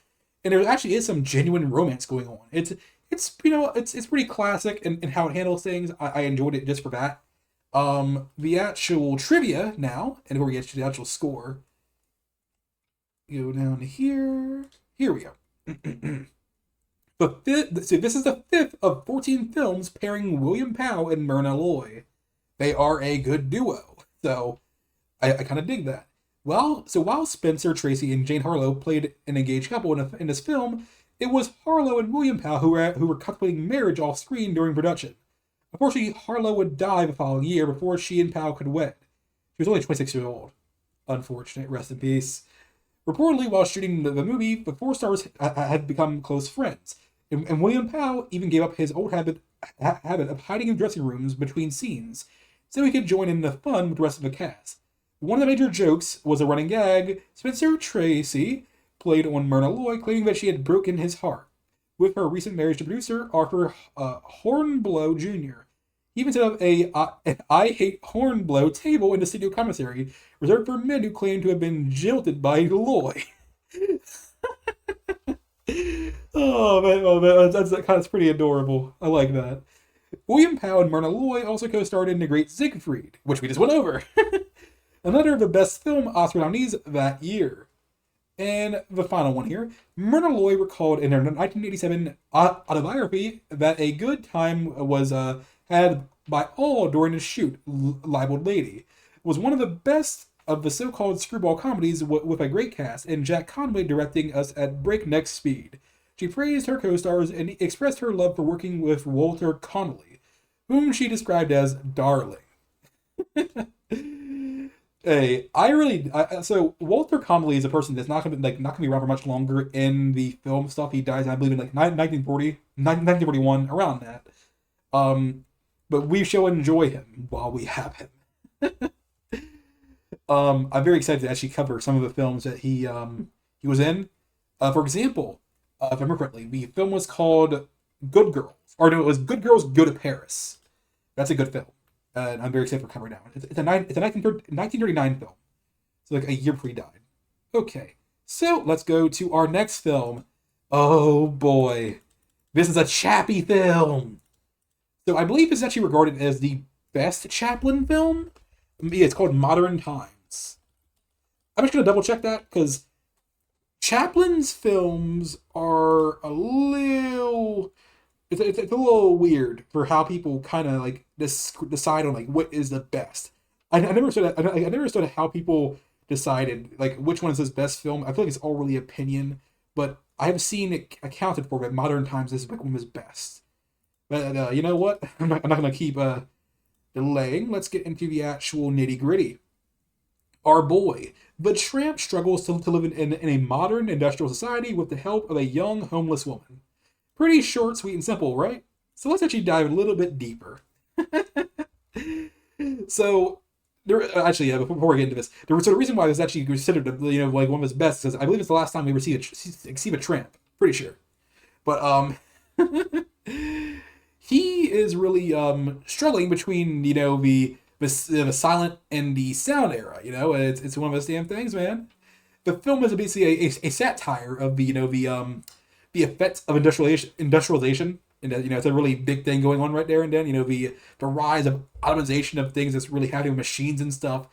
And there actually is some genuine romance going on. It's pretty classic in how it handles things. I enjoyed it just for that. The actual trivia now, and before we get to the actual score, go down to here. Here we go. So this is the 5th of 14 films pairing William Powell and Myrna Loy. They are a good duo, so I kind of dig that. While Spencer Tracy and Jane Harlow played an engaged couple in this film, it was Harlow and William Powell who were contemplating marriage off screen during production. Unfortunately, Harlow would die the following year before she and Powell could wed. She was only 26 years old. Unfortunate, rest in peace. Reportedly, while shooting the movie, the 4 stars had become close friends, and William Powell even gave up his old habit of hiding in dressing rooms between scenes, so he could join in the fun with the rest of the cast. One of the major jokes was a running gag. Spencer Tracy played on Myrna Loy, claiming that she had broken his heart with her recent marriage to producer Arthur Hornblow Jr. He even set up an I Hate Hornblow table in the studio commissary, reserved for men who claim to have been jilted by Loy. Oh man, that's pretty adorable. I like that. William Powell and Myrna Loy also co-starred in The Great Siegfried, which we just went over. Another of the best film Oscar nominees that year. And the final one here, Myrna Loy recalled in her 1987 autobiography that a good time was had by all during the shoot, libeled Lady, was one of the best of the so-called screwball comedies with a great cast, and Jack Conway directing us at breakneck speed. She praised her co-stars and expressed her love for working with Walter Connolly, whom she described as darling. Hey, so Walter Connolly is a person that's not gonna be around for much longer in the film stuff. He dies, I believe, in like 1940, 1941, around that. But we shall enjoy him while we have him. I'm very excited to actually cover some of the films that he was in. For example, if I remember correctly, the film was called Good Girls, or no, it was Good Girls Go to Paris. That's a good film, and I'm very excited for covering that one. It's a 1939 film, so like a year before he died. Okay, so let's go to our next film. Oh boy, this is a Chappie film. So I believe it's actually regarded as the best Chaplin film. Yeah, it's called Modern Times. I'm just gonna double check that because Chaplin's films are a little. It's a little weird for how people kind of like decide on like what is the best. I never understood that. I never understood how people decided like which one is his best film. I feel like it's all really opinion, but I've seen it accounted for that Modern Times is like one of his best. But you know what? I'm not gonna keep delaying. Let's get into the actual nitty gritty. Our boy, the tramp, struggles to live in a modern industrial society with the help of a young homeless woman. Pretty short, sweet, and simple, right? So let's actually dive a little bit deeper. So, before we get into this, so the reason why this is actually considered, like one of his best is I believe it's the last time we ever see a tramp. Pretty sure, but he is really struggling between the silent and the sound era. It's one of those damn things, man. The film is basically a satire of the effects of industrialization, and it's a really big thing going on right there. And then the rise of automation of things that's really happening with machines and stuff,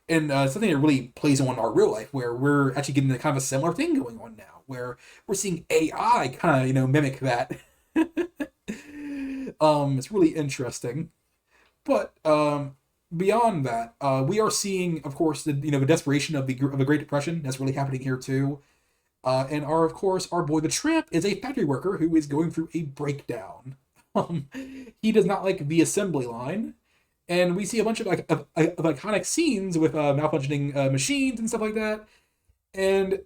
and something that really plays on our real life, where we're actually getting a kind of a similar thing going on now, where we're seeing AI kind of mimic that. It's really interesting, but beyond that, we are seeing, of course, the desperation of the Great Depression that's really happening here too. And of course, our boy the tramp is a factory worker who is going through a breakdown. He does not like the assembly line, and we see a bunch of of iconic scenes with malfunctioning machines and stuff like that. And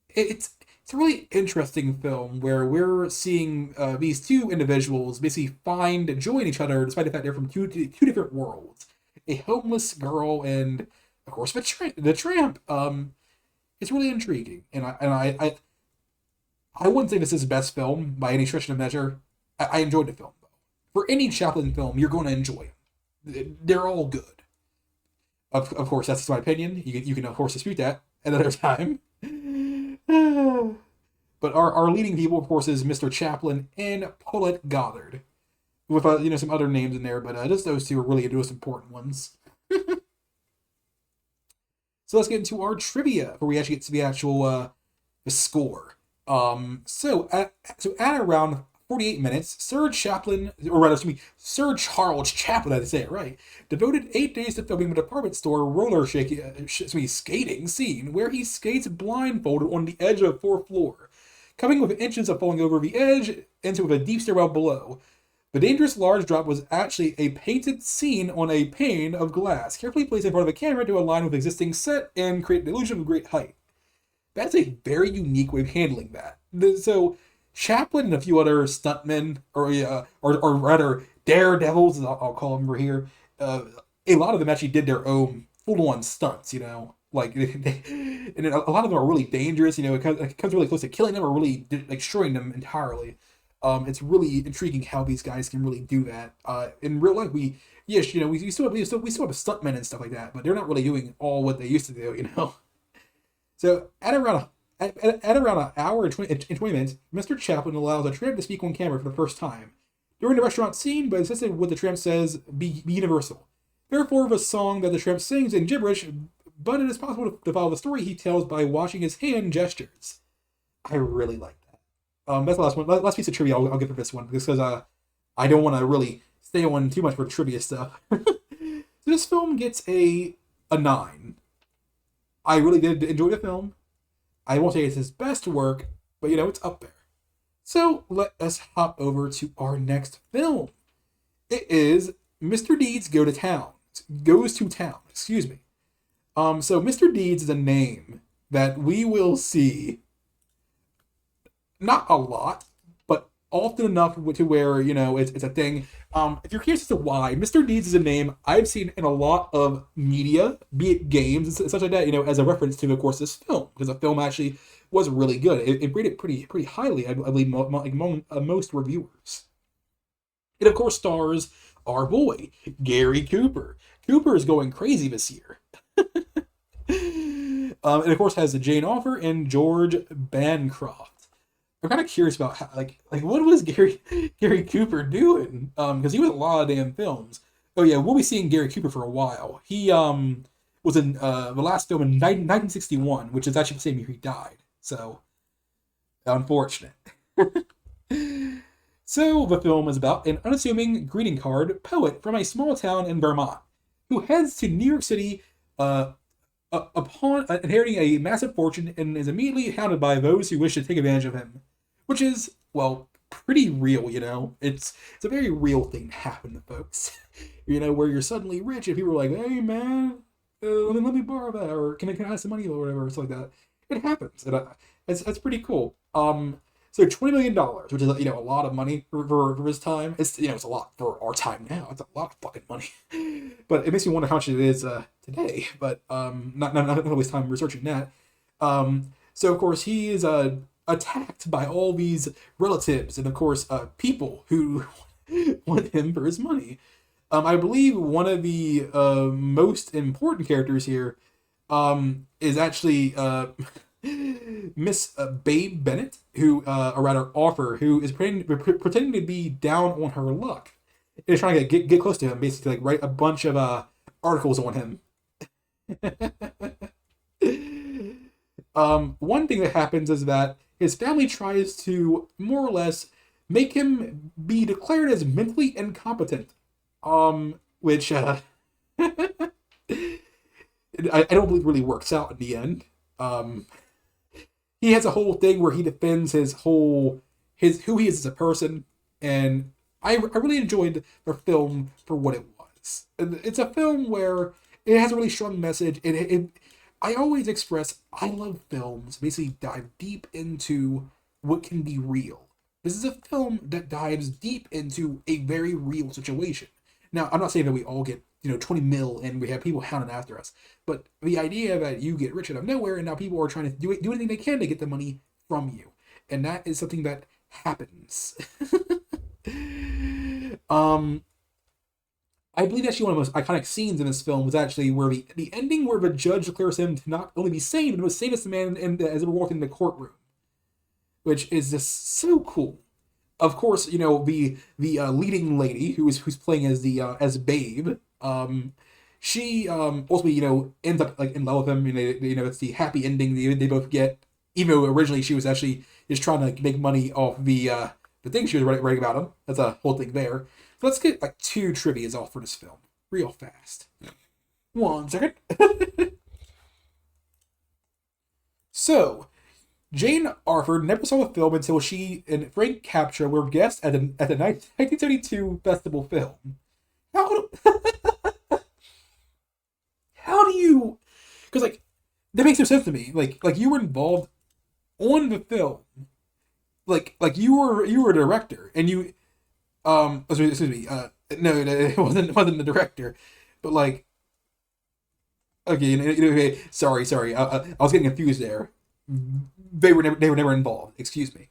it's a really interesting film where we're seeing these two individuals basically find joy in each other despite the fact they're from two different worlds. A homeless girl and, of course, the tramp. It's really intriguing, and I wouldn't say this is his best film by any stretch of the measure. I enjoyed the film though. For any Chaplin film, you're going to enjoy them. They're all good. Of course, that's my opinion. You can of course dispute that another time. But our leading people, of course, is Mr. Chaplin and Paulette Goddard, with some other names in there, but just those two are really the most important ones. So let's get into our trivia before we actually get to the actual the score. So at around 48 minutes, Sir Charles Chaplin, I had to say it right, devoted 8 days to filming a department store skating scene where he skates blindfolded on the edge of a fourth floor, coming with inches of falling over the edge into a deep stairwell below. The dangerous large drop was actually a painted scene on a pane of glass, carefully placed in front of a camera to align with existing set and create an illusion of great height. That's a very unique way of handling that. So, Chaplin and a few other stuntmen, or rather daredevils, as I'll call them over here, a lot of them actually did their own full-on stunts, like, and a lot of them are really dangerous, it comes really close to killing them or really destroying them entirely. It's really intriguing how these guys can really do that. In real life, we still have stuntmen and stuff like that, but they're not really doing all what they used to do, So at around an hour and 20 minutes, Mr. Chaplin allows a tramp to speak on camera for the first time. During the restaurant scene, but insisted what the tramp says be universal. Therefore, the song that the tramp sings in gibberish, but it is possible to follow the story he tells by watching his hand gestures. I really like that. That's the last piece of trivia I'll give for this one, because I don't want to really stay on too much for trivia stuff. This film gets a 9. I really did enjoy the film. I won't say it's his best work, but it's up there. So let us hop over to our next film. It is Mr. Deeds Goes to Town. Excuse me. So Mr. Deeds is a name that we will see not a lot, but often enough to where it's a thing. If you're curious as to why, Mr. Deeds is a name I've seen in a lot of media, be it games and such like that. As a reference to, of course, this film, because the film actually was really good. It rated pretty highly, I believe, among most reviewers. It of course stars our boy Gary Cooper. Cooper is going crazy this year. And of course has Jane Offer and George Bancroft. I'm kind of curious about how, what was Gary Cooper doing? Because he was in a lot of damn films. Oh yeah, we'll be seeing Gary Cooper for a while. He was in the last film in 1961, which is actually the same year he died. So unfortunate. So the film is about an unassuming greeting card poet from a small town in Vermont who heads to New York City upon inheriting a massive fortune and is immediately hounded by those who wish to take advantage of him, which is, well, pretty real. It's a very real thing to happen to folks. Where you're suddenly rich and people are like, hey man, let me borrow that, or can I have some money or whatever. It's like that. It happens, and it's pretty cool. So $20 million, which is a lot of money for his time. It's it's a lot for our time now. It's a lot of fucking money, but it makes me wonder how much it is today. But not waste time researching that. So of course he is attacked by all these relatives and of course people who want him for his money. I believe one of the most important characters here is actually Miss Babe Bennett, who, or rather Offer, who is pretending to be down on her luck. Is trying to get close to him, basically, write a bunch of articles on him. One thing that happens is that his family tries to more or less make him be declared as mentally incompetent. Which I don't believe really works out in the end. He has a whole thing where he defends who he is as a person, and I really enjoyed the film for what it was. It's a film where it has a really strong message, and I always express I love films basically dive deep into what can be real. This is a film that dives deep into a very real situation. Now, I'm not saying that we all get 20 mil and we have people hounding after us. But the idea that you get rich out of nowhere and now people are trying to do anything they can to get the money from you. And that is something that happens. I believe actually one of the most iconic scenes in this film was actually where the ending where the judge declares him to not only be sane, but the sanest man as ever walked in the courtroom. Which is just so cool. Of course, the leading lady who's playing as Babe, she ultimately ends up in love with him. It's the happy ending they both get. Even though originally she was actually just trying to make money off the thing she was writing about him. That's a whole thing there. So let's get 2 trivias off for this film real fast. 1 second. So, Jane Arthur never saw the film until she and Frank Capra were guests at the 1972 festival film. How do you? Because that makes no sense to me. Like you were involved on the film. Like you were a director and you excuse me no it wasn't the director, but okay sorry I was getting confused there. They were never involved. Excuse me.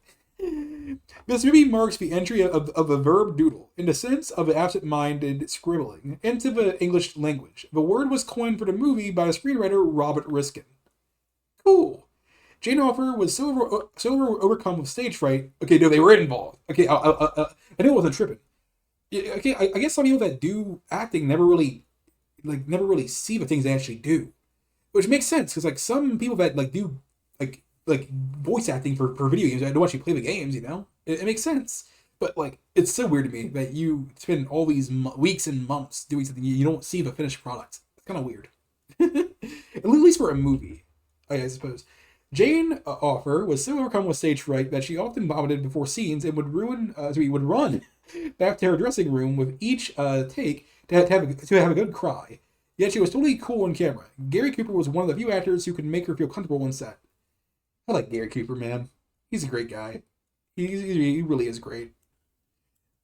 This movie marks the entry of a verb doodle in the sense of absent-minded scribbling into the English language. The word was coined for the movie by the screenwriter Robert Riskin. Cool. Jane Offer was so overcome with stage fright. Okay, no, they were involved. Okay, I knew it wasn't tripping. Okay, I guess some people that do acting never really see the things they actually do, which makes sense because some people that do voice acting for video games, I don't actually play the games. It makes sense. But like, it's so weird to me that you spend all these weeks and months doing something you don't see the finished product. It's kind of weird. At least for a movie, I suppose. Jane Offer was so overcome with stage fright that she often vomited before scenes and would run back to her dressing room with each take to have a good cry. Yet she was totally cool on camera. Gary Cooper was one of the few actors who could make her feel comfortable on set. I like Gary Cooper, man. He's a great guy. He really is great.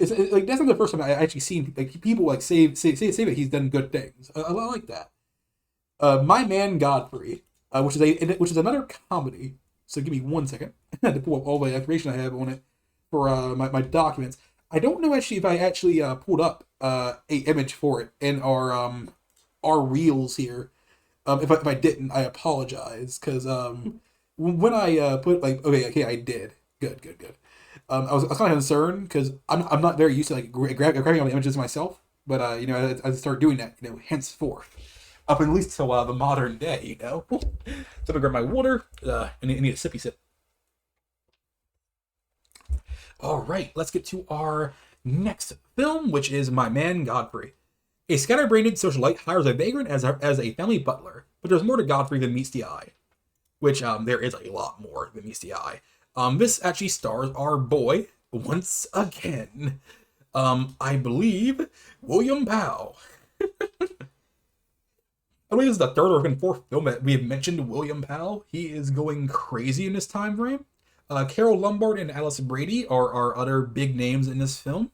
Like that's not the first time I actually seen like people like say that he's done good things. I like that. My Man Godfrey, which is another comedy. So give me 1 second to pull up all the information I have on it for my documents. I don't know actually if I actually pulled up a image for it in our reels here. If I didn't, I apologize because when I put like okay I did good. I was kind of concerned because I'm not very used to like grabbing all the images myself, but I started doing that henceforth up at least till the modern day. So I grab my water and I need a sippy sip. All right, let's get to our next film, which is My Man Godfrey. A scatterbrained socialite hires a vagrant as a family butler, but there's more to Godfrey than meets the eye. Which there is a lot more than meets the eye. This actually stars our boy once again. I believe William Powell. I believe this is the third or even fourth film that we have mentioned William Powell. He is going crazy in this time frame. Carol Lombard and Alice Brady are other big names in this film.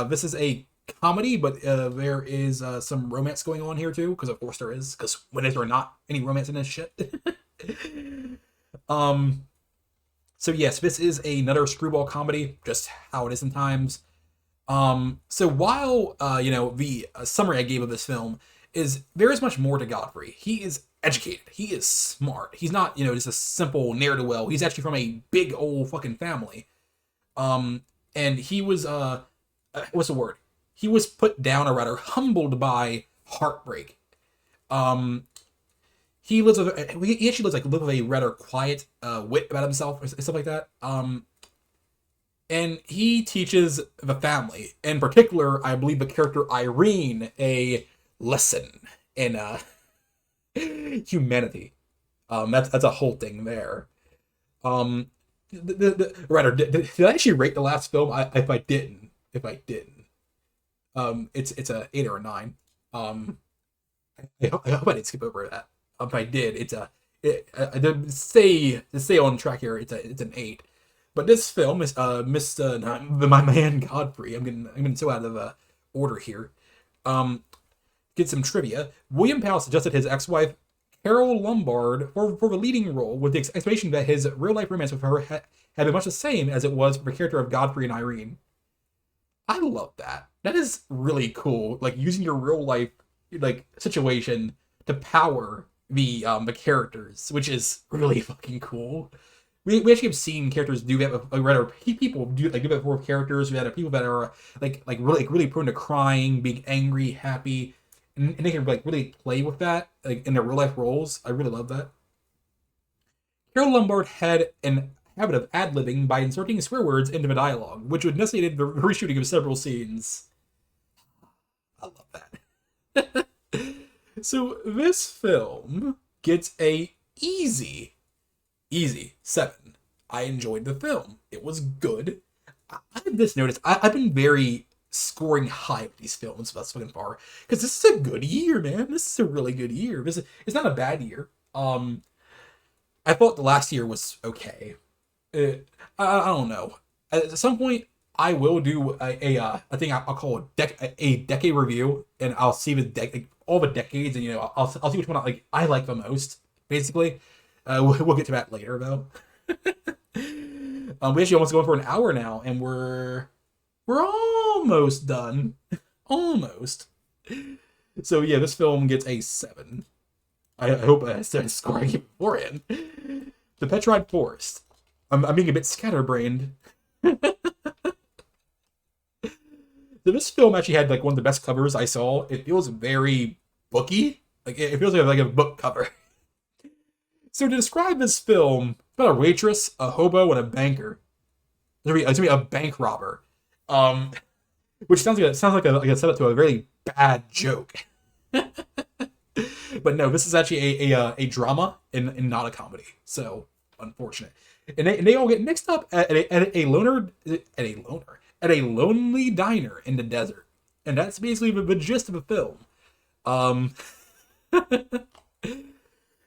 This is a comedy, but there is some romance going on here too, because of course there is. Because when is there not any romance in this shit? So yes, this is another screwball comedy, just how it is sometimes. So while the summary I gave of this film is there is much more to Godfrey. He is educated. He is smart. He's not just a simple ne'er do well. He's actually from a big old fucking family. And he was what's the word? He was put down or rather humbled by heartbreak. He actually lives with a rather quiet wit about himself and stuff like that. And he teaches the family, in particular, I believe the character Irene, a lesson in humanity. That's a whole thing there. Did I actually rate the last film? If I didn't, it's a 8 or a 9. I hope I didn't skip over that. If I did, to stay on track here, it's an 8. But this film is My Man Godfrey. I'm getting so out of order here. Get some trivia. William Powell suggested his ex-wife Carol Lombard for the leading role, with the explanation that his real-life romance with her had been much the same as it was for the character of Godfrey and Irene. I love that. That is really cool. Like using your real-life situation to power the characters, which is really fucking cool. We actually have seen characters do that with rather people do that for characters. We have people that are really prone to crying, being angry, happy, and they can really play with that in their real life roles. I really love that. Carol Lombard had an habit of ad-libbing by inserting swear words into the dialogue, which would necessitate the reshooting of several scenes. I love that. So this film gets a easy 7. I enjoyed the film. It was good. I have this notice. I've been very scoring high with these films thus far because this is a good year, man. This is a really good year. It's not a bad year. I thought the last year was okay. I don't know. At some point, I will do a thing I'll call a decade review, and I'll see all the decades, and I'll see which one I like the most. Basically, we'll get to that later though. We actually almost going for an hour now, and we're almost done. Almost. So yeah, this film gets a 7. I hope I started scoring it beforehand. The Petrified Forest. I'm being a bit scatterbrained. So this film actually had one of the best covers I saw. It feels very booky. It feels like a book cover. So to describe this film, it's about a waitress, a hobo, and a banker. It's gonna be a bank robber. Um, which sounds like a setup to a really bad joke. But no, this is actually a drama and not a comedy. So unfortunate. And they all get mixed up at a lonely diner in the desert, and that's basically the gist of the film. Um,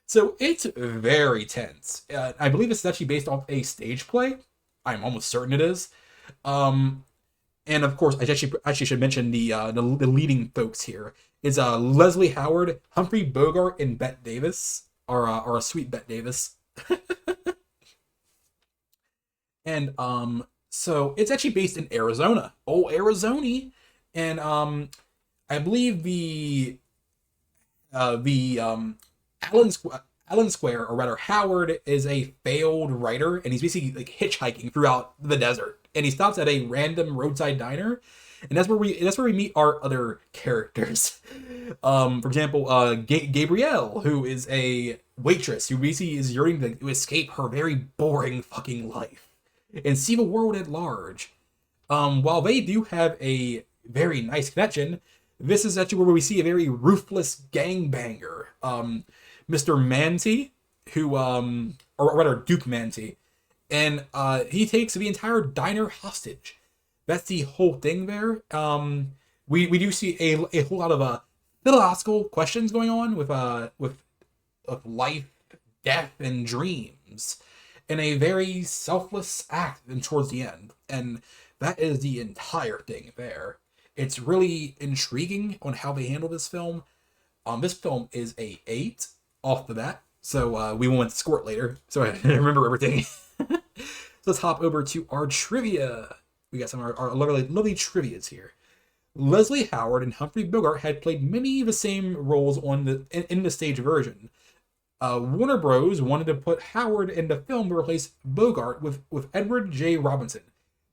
so it's very tense. I believe this is actually based off a stage play. I'm almost certain it is. Um, and of course, I actually should mention the leading folks here is Leslie Howard, Humphrey Bogart, and Bette Davis, or a sweet Bette Davis. And so it's actually based in Arizona, oh Arizona, and I believe the Allen Square, or rather Howard, is a failed writer, and he's basically like hitchhiking throughout the desert, and he stops at a random roadside diner, and that's where we meet our other characters. For example, Gabrielle, who is a waitress who basically is yearning to escape her very boring fucking life and see the world at large. While they do have a very nice connection, this is actually where we see a very ruthless gangbanger, Mr. Manti, who, or rather Duke Manti, and he takes the entire diner hostage. That's the whole thing there. We do see a whole lot of philosophical questions going on with of life, death, and dreams, in a very selfless act and towards the end. And that is the entire thing there. It's really intriguing on how they handle this film. This film is a 8 off the bat, so we won't score it later, so I remember everything. So let's hop over to our trivia. We got some of our lovely trivias here. Leslie Howard and Humphrey Bogart had played many of the same roles in the stage version. Warner Bros. Wanted to put Howard in the film to replace Bogart with Edward J. Robinson.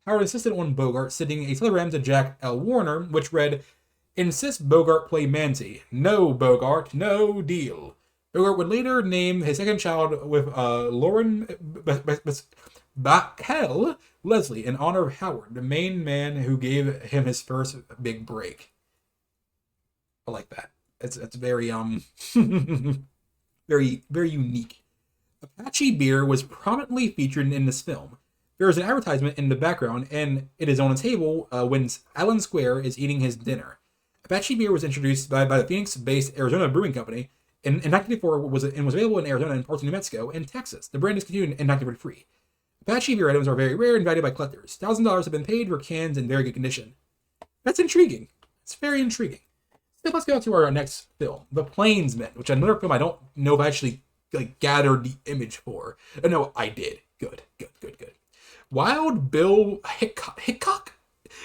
Howard insisted on Bogart sending a telegram to Jack L. Warner, which read, "Insist Bogart play Manti. No, Bogart, no deal." Bogart would later name his second child with Lauren Bacall Leslie in honor of Howard, the main man who gave him his first big break. I like that. It's very very unique. Apache beer was prominently featured in this film. There is an advertisement in the background, and it is on a table when Allen Square is eating his dinner. Apache beer was introduced by the Phoenix-based Arizona Brewing Company in 1954 was available in Arizona and parts of New Mexico and Texas. The brand is continued in 1943. Apache beer items are very rare and valued by collectors. $1,000 have been paid for cans in very good condition. That's intriguing. It's very intriguing. So let's go to our next film, The Plainsman, which is another film I don't know if I actually gathered the image for. No, I did. Good. Wild Bill Hickok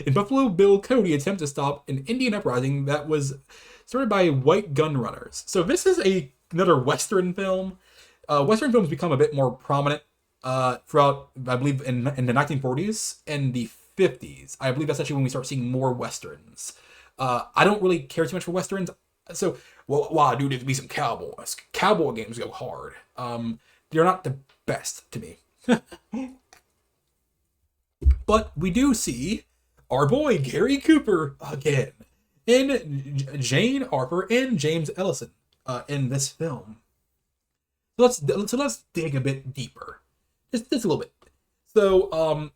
and Buffalo Bill Cody attempt to stop an Indian uprising that was started by white gun runners. So this is another Western film. Western films become a bit more prominent throughout, I believe, in the 1940s and the 50s. I believe that's actually when we start seeing more Westerns. I don't really care too much for Westerns. So, while I do need to be some cowboys. Cowboy games go hard. They're not the best to me. But we do see our boy Gary Cooper again, and Jane Harper and James Ellison in this film. So let's dig a bit deeper, just a little bit. So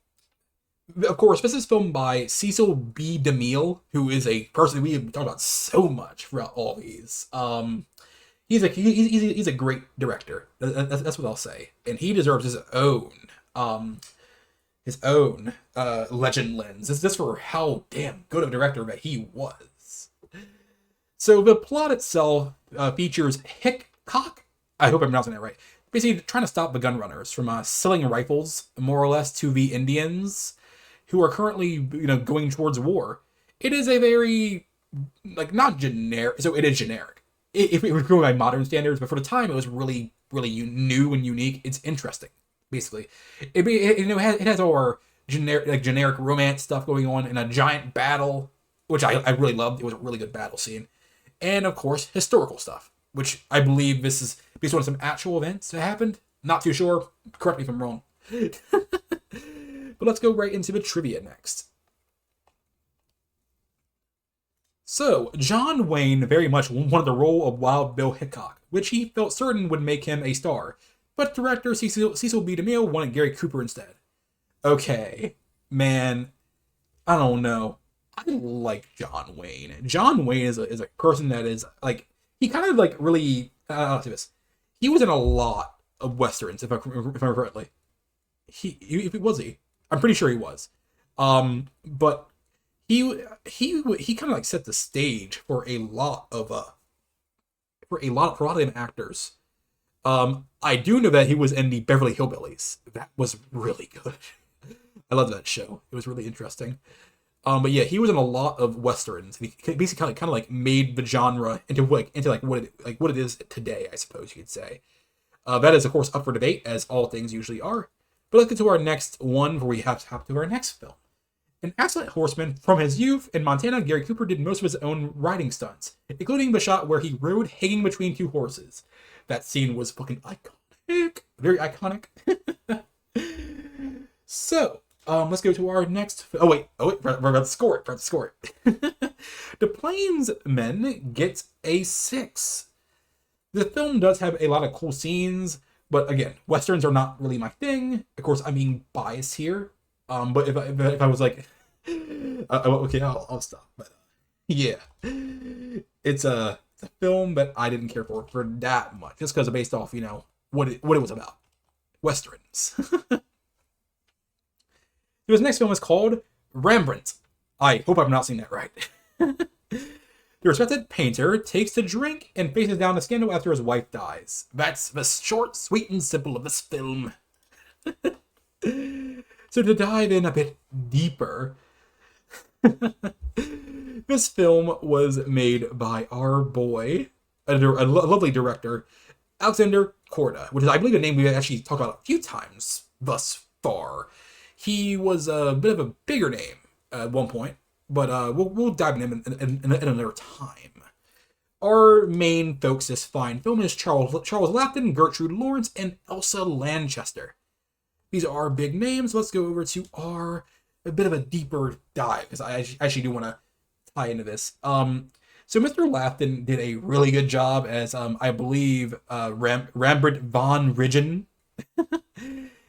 of course, this is filmed by Cecil B. DeMille, who is a person we have talked about so much throughout all these. He's a great director. That's what I'll say, and he deserves his own legend lens. This is for how damn good of a director that he was. So the plot itself features Hickok. I hope I'm pronouncing that right. Basically, trying to stop the gun runners from selling rifles, more or less, to the Indians who are currently, going towards war. It is a very, not generic. So it is generic. If it was going by modern standards, but for the time, it was really, really new and unique. It's interesting. Basically, it has all our generic romance stuff going on in a giant battle, which I really loved. It was a really good battle scene, and of course historical stuff, which I believe this is based on some actual events that happened. Not too sure. Correct me if I'm wrong. But let's go right into the trivia next. So, John Wayne very much wanted the role of Wild Bill Hickok, which he felt certain would make him a star. But director Cecil B. DeMille wanted Gary Cooper instead. Okay, man, I don't know. I like John Wayne. John Wayne is a person that is, like, he kind of, like, really, I'll say this. He was in a lot of Westerns, if I remember correctly. Was he? I'm pretty sure he was. But he kind of like set the stage for a lot of them actors. I do know that he was in the Beverly Hillbillies. That was really good. I loved that show. It was really interesting. But yeah, he was in a lot of westerns. He basically kind of like made the genre into what it is today, I suppose you could say. That is of course up for debate, as all things usually are. But let's get to our next one, where we have to hop to our next film. An excellent horseman from his youth in Montana, Gary Cooper did most of his own riding stunts, including the shot where he rode hanging between two horses. That scene was fucking iconic. Very iconic. So, let's go to our next. Oh wait, we're about to score it. The Plainsmen gets a 6. The film does have a lot of cool scenes, but again, westerns are not really my thing. Of course, I'm being biased here. But if I was like, okay, I'll stop. But yeah, it's a film that I didn't care for that much, just because based off what it was about, westerns. His next film is called Rembrandt. I hope I'm pronouncing that right. The respected painter takes to drink and faces down a scandal after his wife dies. That's the short, sweet, and simple of this film. So to dive in a bit deeper, this film was made by our boy, a lovely director, Alexander Korda, which is, I believe, a name we've actually talked about a few times thus far. He was a bit of a bigger name at one point, but we'll dive in another time. Our main folks this fine film is Charles Laughton, Gertrude Lawrence, and Elsa Lanchester. These are our big names. Let's go over to a bit of a deeper dive, because I actually do want to tie into this. So Mr. Laughton did a really good job as, I believe, Rembrandt von Rijn.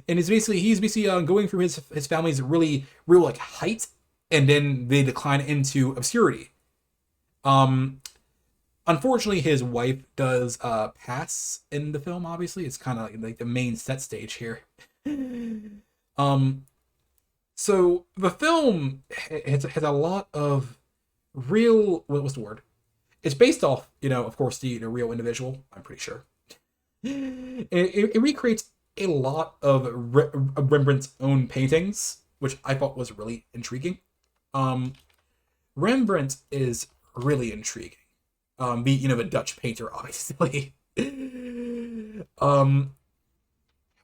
And he's basically going through his family's real like height, and then they decline into obscurity. Unfortunately, his wife does pass in the film. Obviously, it's kind of like the main set stage here. So the film has a lot of real. What's the word? It's based off, of course, the real individual. I'm pretty sure. It recreates a lot of Rembrandt's own paintings, which I thought was really intriguing. Rembrandt is really intriguing. The Dutch painter, obviously.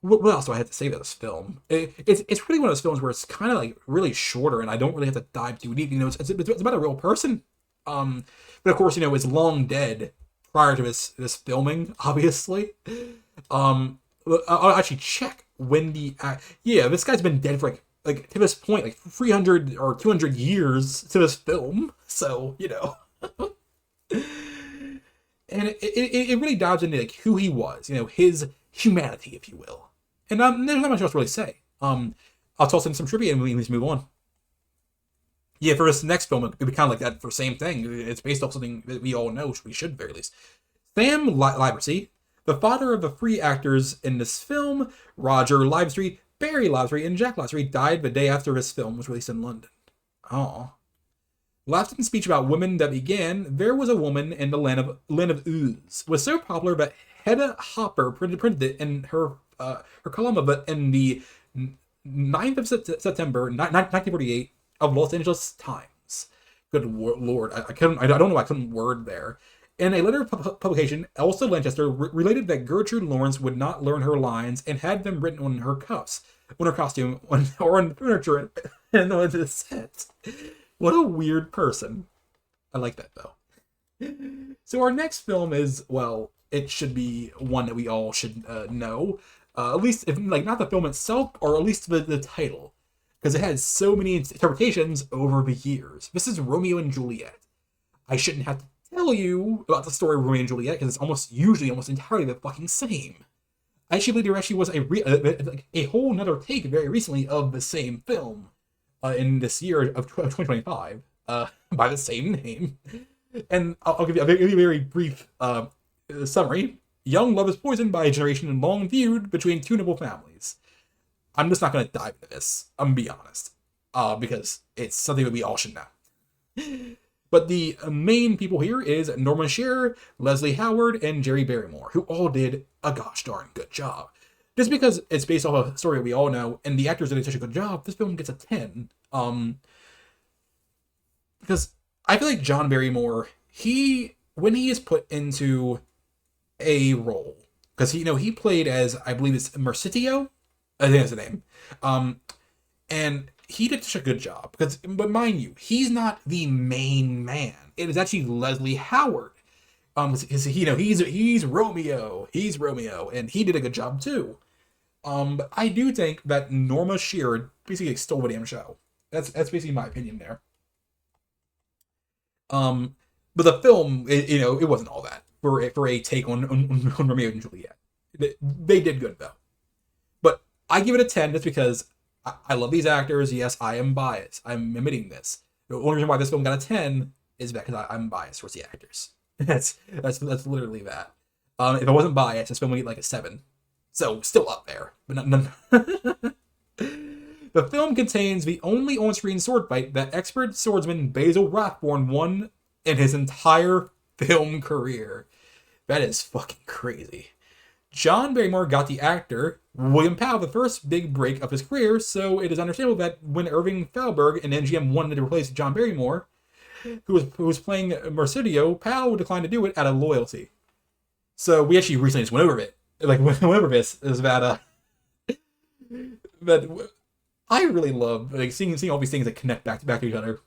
What else do I have to say about this film? It's really one of those films where it's kind of like really shorter, and I don't really have to dive too deep. It's about a real person. But of course, it's long dead prior to this filming, obviously. I'll actually check when this guy's been dead for like to this point, like 300 or 200 years to this film. So, and it really dives into like who he was, his humanity, if you will. And there's not much else to really say. I'll toss in some trivia and we just move on. Yeah, for this next film, it'd be kind of like that for the same thing. It's based off something that we all know, which we should at the very least. Sam Livesey, the father of the three actors in this film, Roger Livesey, Barry Livesey, and Jack Livesey, died the day after this film was released in London. Oh. Laughton's speech about women that began, "There was a woman in the land of Ooze," was so popular that Hedda Hopper printed it in her column of it in the 9th of September 1948 of Los Angeles Times. Good lord, I don't know why I couldn't word there. In a later publication, Elsa Lanchester related that Gertrude Lawrence would not learn her lines and had them written on her cuffs, on her costume, or on furniture and on the set. What a weird person. I like that, though. So our next film is, well, it should be one that we all should know. At least, if not the film itself, or at least the title. Because it has so many interpretations over the years. This is Romeo and Juliet. I shouldn't have to tell you about the story of Romeo and Juliet because it's usually almost entirely the fucking same. I actually believe there actually was a whole nother take very recently of the same film in this year of 2025 by the same name. And I'll give you a very brief summary. Young love is poisoned by a generation and long feud between two noble families. I'm just not going to dive into this, I'm going to be honest, because it's something that we all should know. But the main people here is Norma Shearer, Leslie Howard, and Jerry Barrymore, who all did a gosh darn good job. Just because it's based off of a story we all know, and the actors did such a good job, this film gets a 10. Because I feel like John Barrymore, when he is put into a role, because he played as, I believe it's Mercutio, I think that's the name, and he did such a good job, but mind you, he's not the main man. It is actually Leslie Howard. He's Romeo, and he did a good job too. But I do think that Norma Shearer basically stole the damn show. That's basically my opinion there. But the film, it wasn't all that for a take on Romeo and Juliet. They did good though. But I give it a 10 just because I love these actors. Yes, I am biased. I'm admitting this. The only reason why this film got a 10 is because I'm biased towards the actors. That's literally that. If I wasn't biased, this film would get like a 7. So still up there, but not. The film contains the only on-screen sword fight that expert swordsman Basil Rathbone won in his entire film career. That is fucking crazy. John Barrymore got the actor William Powell the first big break of his career, so it is understandable that when Irving Thalberg and MGM wanted to replace John Barrymore, who was playing Mercutio, Powell declined to do it out of loyalty. So we actually recently just went over it. Went over this is that I really love seeing all these things that connect back to each other.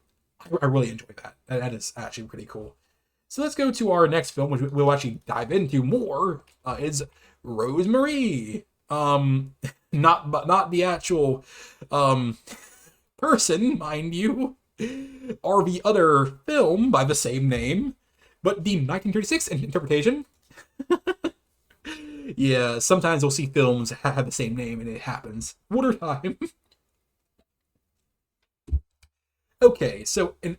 I really enjoy that. That is actually pretty cool. So let's go to our next film, which we'll actually dive into more. Is Rosemary. Not the actual person, mind you, or the other film by the same name, but the 1936 interpretation. Yeah, sometimes we'll see films have the same name, and it happens. Water time. Okay, so an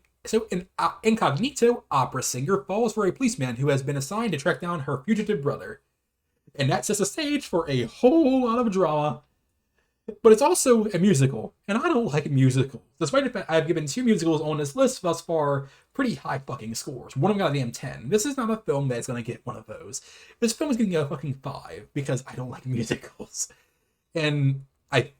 incognito opera singer falls for a policeman who has been assigned to track down her fugitive brother. And that sets the stage for a whole lot of drama. But it's also a musical, and I don't like musicals. Despite the fact I've given 2 musicals on this list thus far pretty high fucking scores. One of them got a damn 10. This is not a film that's going to get one of those. This film is going to get a fucking 5 because I don't like musicals. And I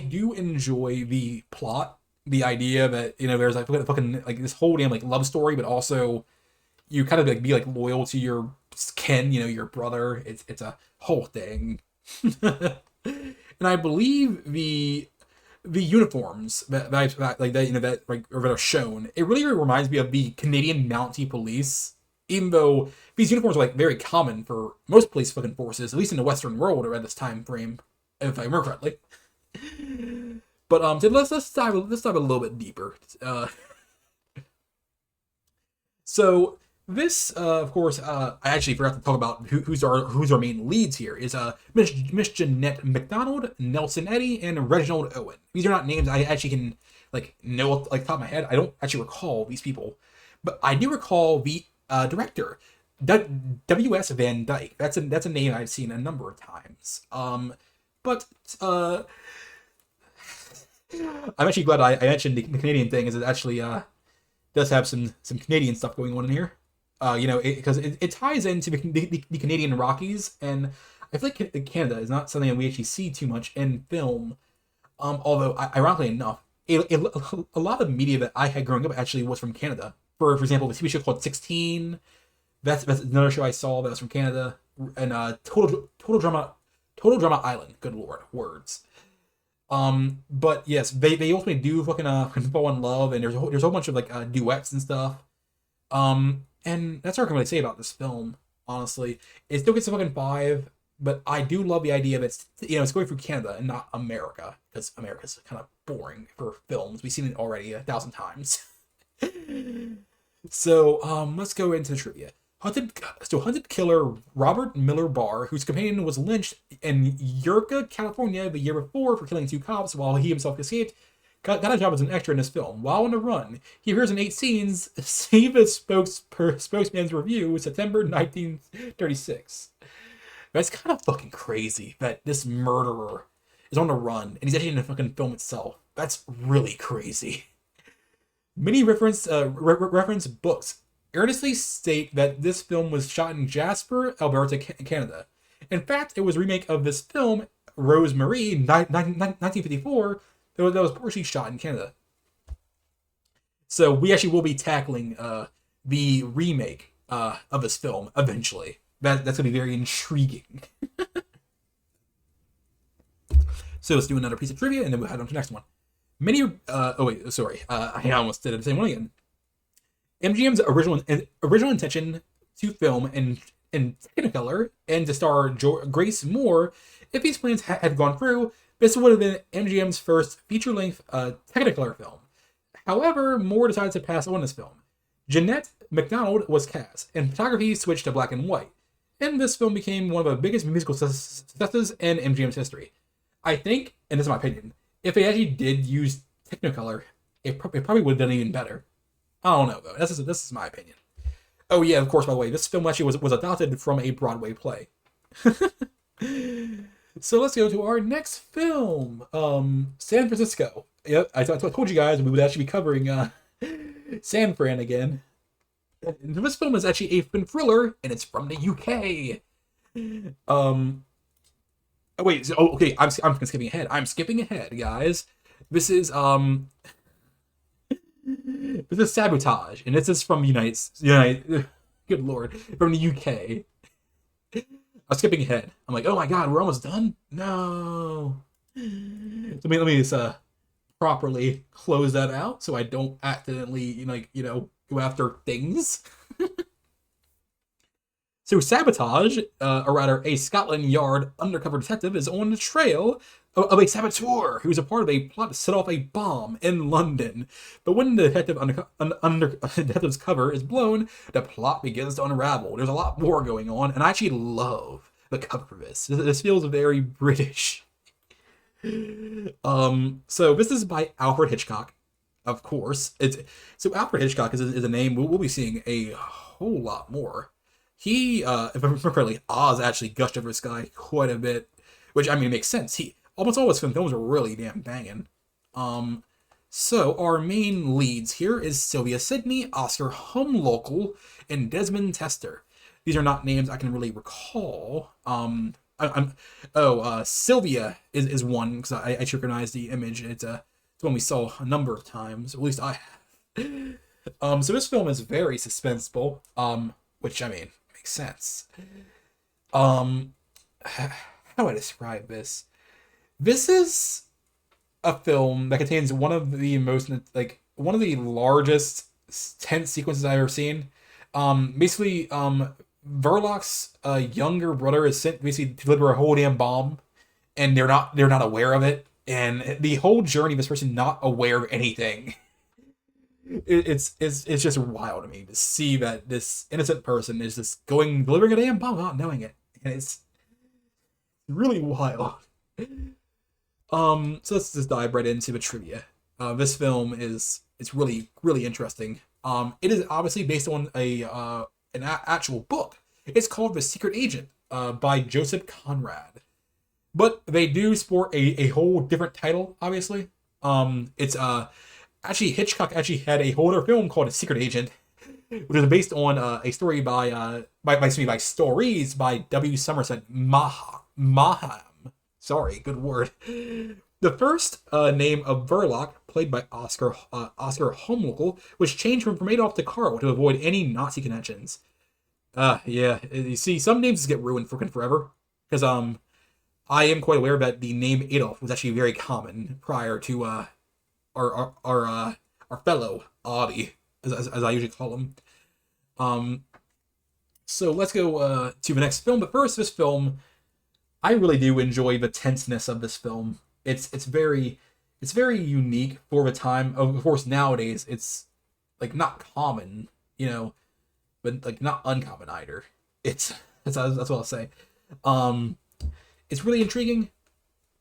do enjoy the plot, the idea that, there's fucking this whole damn love story, but also you kind of be loyal to your kin, your brother. It's a whole thing. And I believe the uniforms that are shown, it really reminds me of the Canadian Mountie Police. Even though these uniforms are very common for most police fucking forces, at least in the Western world around this time frame, if I remember correctly. But let's dive a little bit deeper. So this, of course, I actually forgot to talk about who's our main leads here. Is Miss Jeanette MacDonald, Nelson Eddy, and Reginald Owen. These are not names I actually can know off the top of my head. I don't actually recall these people, but I do recall the director, W.S. Van Dyke. That's a name I've seen a number of times. But I'm actually glad I mentioned the Canadian thing, as it actually does have some Canadian stuff going on in here. Because it ties into the Canadian Rockies, and I feel like Canada is not something that we actually see too much in film. Although, ironically enough, a lot of media that I had growing up actually was from Canada. For example, the TV show called 16. That's another show I saw that was from Canada. And Total Drama Island. Good lord, words. But yes, they ultimately do fucking fall in love, and there's a whole bunch of duets and stuff. And that's all I can really say about this film, honestly. It still gets a fucking 5, but I do love the idea of it's going through Canada and not America, because America's kind of boring for films. We've seen it already 1,000 times. So, let's go into the trivia. Hunted killer Robert Miller Barr, whose companion was lynched in Eureka, California the year before for killing two cops while he himself escaped, got a job as an extra in this film. While on the run, he appears in 8 scenes. Save a spokesman's review, September 1936. That's kind of fucking crazy that this murderer is on the run and he's actually in the fucking film itself. That's really crazy. Many reference books earnestly state that this film was shot in Jasper, Alberta, Canada. In fact, it was a remake of this film, Rosemary, 1954, that was partially shot in Canada. So we actually will be tackling the remake of this film eventually. That's going to be very intriguing. So let's do another piece of trivia, and then we'll head on to the next one. I almost did the same one again. MGM's original intention to film in Technicolor and to star Grace Moore, if these plans had gone through, this would have been MGM's first feature-length Technicolor film. However, Moore decided to pass on this film. Jeanette MacDonald was cast, and photography switched to black and white, and this film became one of the biggest musical successes in MGM's history. I think, and this is my opinion, if they actually did use Technicolor, it probably would have done even better. I don't know, though. This is my opinion. Oh, yeah, of course, by the way, this film actually was adopted from a Broadway play. So let's go to our next film, San Francisco. Yep, I told you guys we would actually be covering San Fran again. This film is actually a thriller, and it's from the UK. Okay, I'm skipping ahead. I'm skipping ahead, guys. This is Sabotage, and this is from United. Good lord, from the UK. I'm skipping ahead. I'm like, oh my god, we're almost done. No. Let me just properly close that out so I don't accidentally go after things. So Sabotage, or rather a Scotland Yard undercover detective, is on the trail of a saboteur who's a part of a plot to set off a bomb in London. But when the detective's cover is blown, the plot begins to unravel. There's a lot more going on, and I actually love the cover for this. This feels very British. So this is by Alfred Hitchcock, of course. So Alfred Hitchcock is a name we'll be seeing a whole lot more. He, if I remember correctly, Oz actually gushed over this guy quite a bit, which, I mean, makes sense. Almost all his films are really damn banging. So our main leads here is Sylvia Sidney, Oscar Humlocal, and Desmond Tester. These are not names I can really recall. Sylvia is one, because I recognize the image. It's one we saw a number of times, at least I have. So this film is very suspenseful, which, I mean, makes sense. How do I describe this? This is a film that contains one of the largest tense sequences I've ever seen. Basically, Verloc's younger brother is sent basically to deliver a whole damn bomb, and they're not aware of it, and the whole journey of this person not aware of anything. It's just wild to me to see that this innocent person is just delivering a damn bomb without knowing it, and it's really wild. So let's just dive right into the trivia. This film it's really, really interesting. It is obviously based on an actual book. It's called The Secret Agent by Joseph Conrad. But they do sport a whole different title, obviously. It's actually Hitchcock actually had a whole other film called A Secret Agent, which is based on a story by stories by W. Somerset Maugham. Sorry, good word. The first name of Verloc, played by Oscar Humlocal, was changed from Adolf to Carl to avoid any Nazi connections. Yeah, you see, some names get ruined forever. Because I am quite aware that the name Adolf was actually very common prior to our fellow Audie, as I usually call him. So let's go to the next film. But first, this film, I really do enjoy the tenseness of this film. It's very unique for the time. Of course, nowadays it's like not common you know, but like not uncommon either. It's that's what I'll say. Um, it's really intriguing.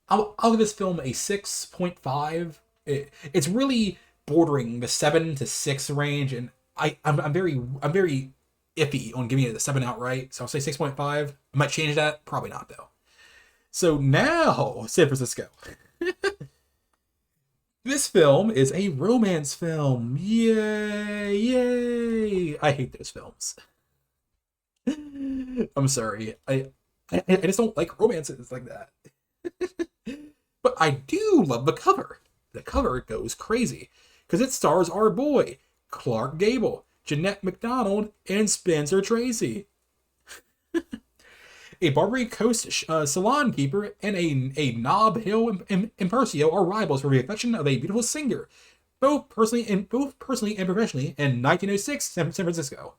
I'll give this film a 6.5. It's really bordering the 7 to 6 range, and I'm very iffy on giving it a 7 outright. So I'll say 6.5. I might change that. Probably not though. So now, San Francisco. This film is a romance film. Yay! Yay! I hate those films. I'm sorry. I just don't like romances like that. But I do love the cover. The cover goes crazy because it stars our boy Clark Gable, Jeanette MacDonald, and Spencer Tracy. A Barbary Coast salon keeper and a Nob Hill impresario are rivals for the affection of a beautiful singer, both personally and professionally in 1906 San Francisco.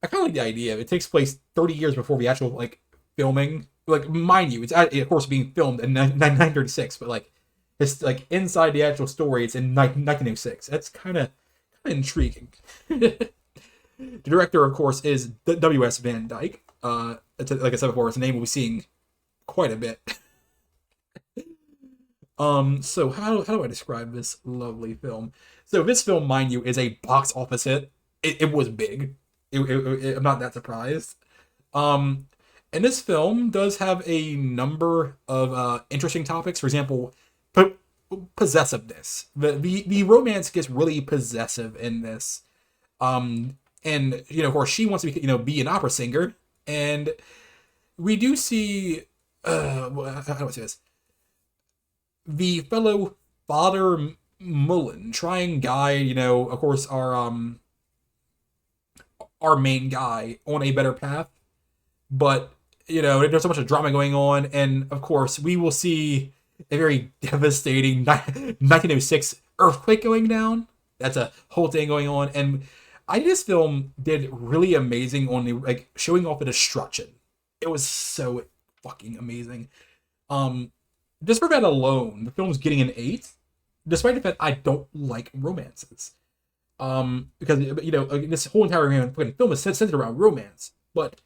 I kind of like the idea. It takes place 30 years before the actual like filming. Like, mind you, it's of course being filmed in 1936, but like it's like inside the actual story. It's in 1906. That's kind of intriguing. The director, of course, is W.S. Van Dyke. Like I said before, it's a name we'll be seeing quite a bit. So how do I describe this lovely film? So this film, mind you, is a box office hit. It was big. I'm not that surprised. And this film does have a number of interesting topics. For example, possessiveness. The romance gets really possessive in this. And of course, she wants to be an opera singer, and we do see how do I say this? The fellow Father Mullen try and guide, of course, our main guy on a better path. But, there's so much of drama going on, and of course, we will see a very devastating 1906 earthquake going down. That's a whole thing going on, and this film did really amazing on the showing off the destruction. It was so fucking amazing. Just for that alone, the film's getting an 8, despite the fact I don't like romances. Because this whole entire fucking film is centered around romance, but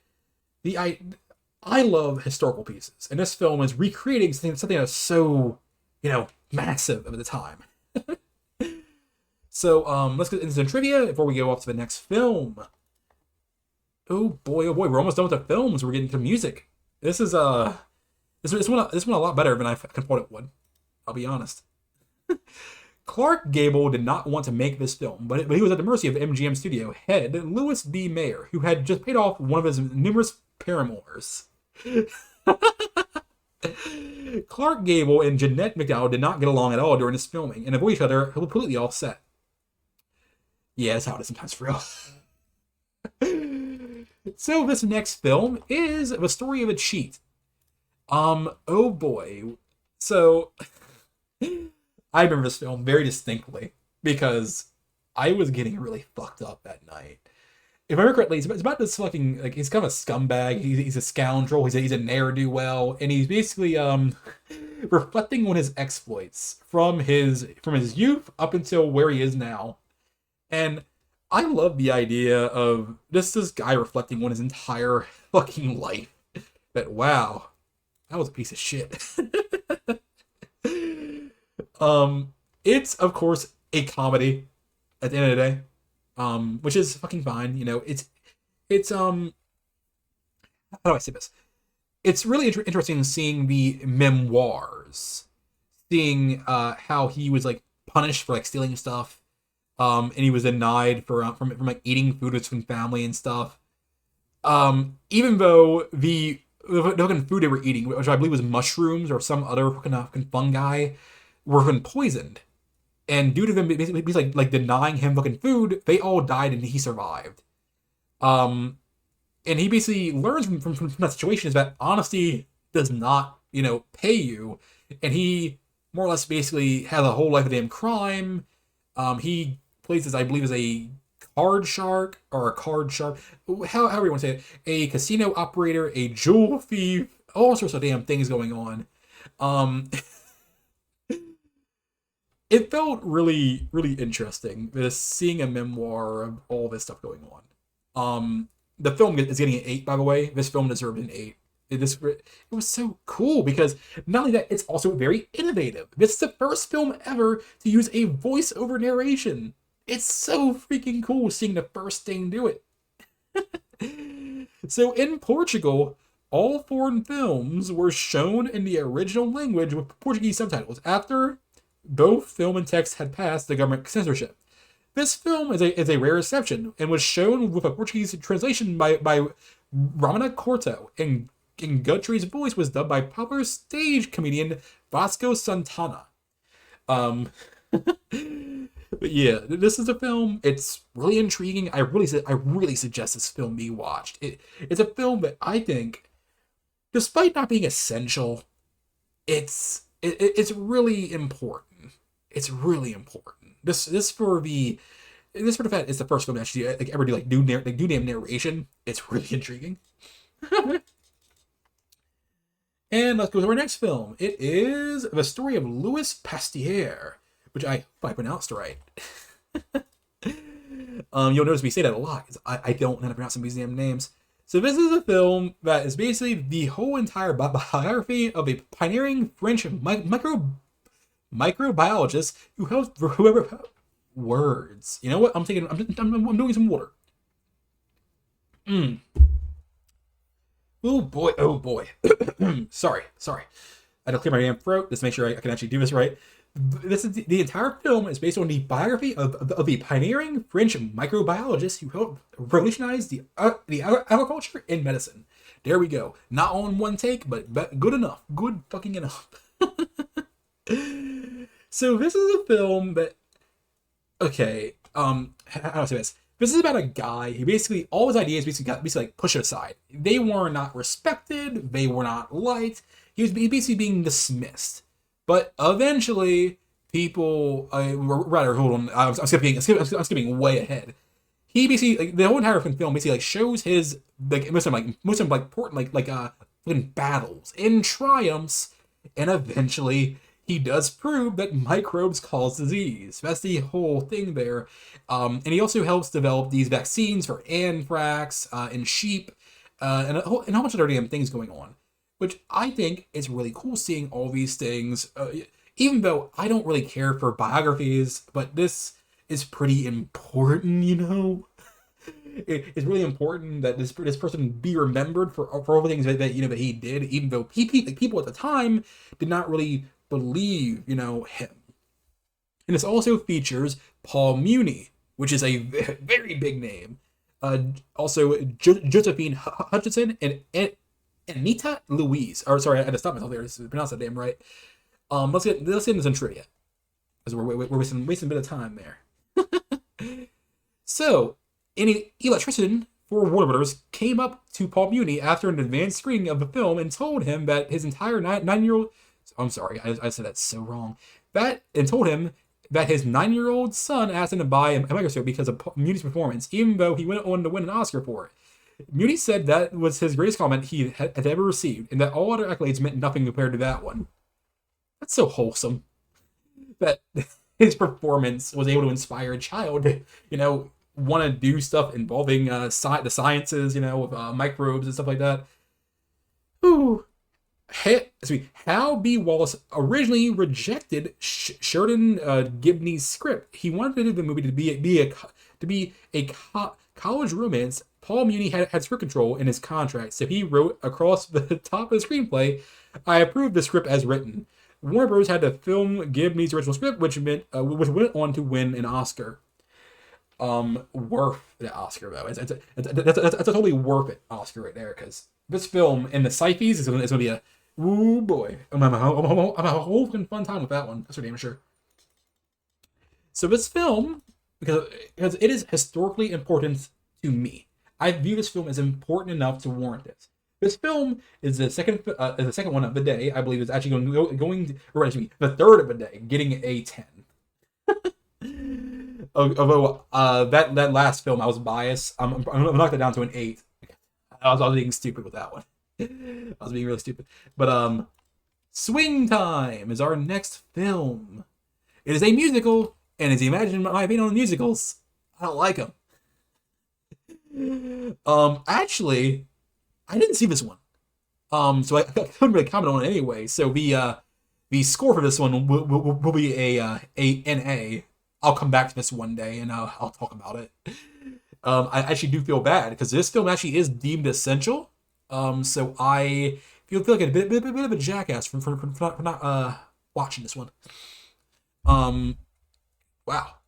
I love historical pieces, and this film is recreating something that's so massive at the time. So let's get into some trivia before we go off to the next film. Oh boy, we're almost done with the films. We're getting to music. This is this one a lot better than I thought it would. I'll be honest. Clark Gable did not want to make this film, but he was at the mercy of MGM studio head Louis B. Mayer, who had just paid off one of his numerous paramours. Clark Gable and Jeanette MacDonald did not get along at all during this filming, and avoid each other completely offset. Yeah, that's how it is sometimes for real. So this next film is the story of a cheat. Oh boy. So I remember this film very distinctly because I was getting really fucked up that night. If I remember correctly, it's about this fucking he's kind of a scumbag. He's a scoundrel. He's a ne'er-do-well, and he's basically reflecting on his exploits from his youth up until where he is now. And I love the idea of this guy reflecting on his entire fucking life. But wow, that was a piece of shit. It's of course a comedy at the end of the day. Which is fucking fine, it's how do I say this? It's really interesting seeing the memoirs, seeing how he was punished for stealing stuff, and he was denied from eating food with his family and stuff. Even though the fucking food they were eating, which I believe was mushrooms or some other fucking fungi, were poisoned. And due to them basically denying him fucking food, they all died and he survived. And he basically learns from that situation is that honesty does not, pay you. And he more or less basically has a whole life of damn crime. He plays as I believe as a card shark or a card shark. However you want to say it. A casino operator, a jewel thief, all sorts of damn things going on. it felt really interesting just seeing a memoir of all this stuff going on. The film is getting an 8, by the way. This film deserved an 8. It was so cool because not only that, it's also very innovative. This is the first film ever to use a voiceover narration. It's so freaking cool seeing the first thing do it. So in Portugal, all foreign films were shown in the original language with Portuguese subtitles after both film and text had passed the government censorship. This film is a rare exception and was shown with a Portuguese translation by Ramona Corto, and Guthrie's voice was dubbed by popular stage comedian Vasco Santana. But yeah, this is a film. It's really intriguing. I really suggest this film be watched. It's a film that I think, despite not being essential, it's really important. It's really important. This for the fact it's the first film to actually like ever do like do damn narration. It's really intriguing. And let's go to our next film. It is the story of Louis Pasteur, which I hope I pronounced right. You'll notice me say that a lot because I don't know how to pronounce some of these damn names. So this is a film that is basically the whole entire biography of a pioneering French microbiologist who helped whoever words. You know what? I'm doing some water. Oh boy. sorry. I had to clear my damn throat. Just make sure I can actually do this right. This is the entire film is based on the biography of the pioneering French microbiologist who helped revolutionize the agriculture and medicine. There we go. Not on one take, but good enough. Good fucking enough. So this is a film that, okay, how do I say this? This is about a guy who basically, all his ideas got like pushed aside. They were not respected. They were not liked. He was basically being dismissed. But eventually, people, hold on, I'm skipping way ahead. He basically, like, the whole entire film basically like shows his most important in battles, in triumphs, and eventually he does prove that microbes cause disease. That's the whole thing there. And he also helps develop these vaccines for anthrax and sheep and a whole bunch of other damn things going on. Which I think is really cool seeing all these things. Even though I don't really care for biographies, but this is pretty important, you know? It's really important that this person be remembered for all the things that he did, even though people at the time did not really believe, him. And this also features Paul Muni, which is a very big name. Also, Josephine Hutchinson and Anita Louise. Or sorry, I had to stop myself there to pronounce that damn right. Let's get into some trivia, because we're wasting a bit of time there. So, an electrician for Warner Brothers came up to Paul Muni after an advanced screening of the film and told him that his entire 9-year-old. I'm sorry, I said that so wrong. Told him that his 9-year-old son asked him to buy a microscope because of Muni's performance, even though he went on to win an Oscar for it. Muni said that was his greatest compliment he had ever received, and that all other accolades meant nothing compared to that one. That's so wholesome. That his performance was able to inspire a child to, want to do stuff involving the sciences, with microbes and stuff like that. Ooh. Hal B. Wallace originally rejected Sheridan Gibney's script. He wanted the movie to be a college romance. Paul Muni had script control in his contract, so he wrote across the top of the screenplay, "I approve the script as written." Warner Bros. Had to film Gibney's original script, which went on to win an Oscar. Worth the Oscar though. That's a totally worth it Oscar right there, because this film in the sci-fis is going to be a ooh boy. I'm a whole fun time with that one. That's for damn sure. So this film, because it is historically important to me, I view this film as important enough to warrant this. This film is the second one of the day. I believe it's actually the third of the day, getting a 10. Although that last film I was biased. I'm knocked it down to an 8. I was being stupid with that one. I was being really stupid. But Swing Time is our next film. It is a musical, and as you imagine my opinion on musicals, I don't like them. Actually, I didn't see this one. So I couldn't really comment on it anyway. So the score for this one will be a NA. I'll come back to this one day and I'll talk about it. I actually do feel bad because this film actually is deemed essential. So I feel like a bit of a jackass for not watching this one. Wow.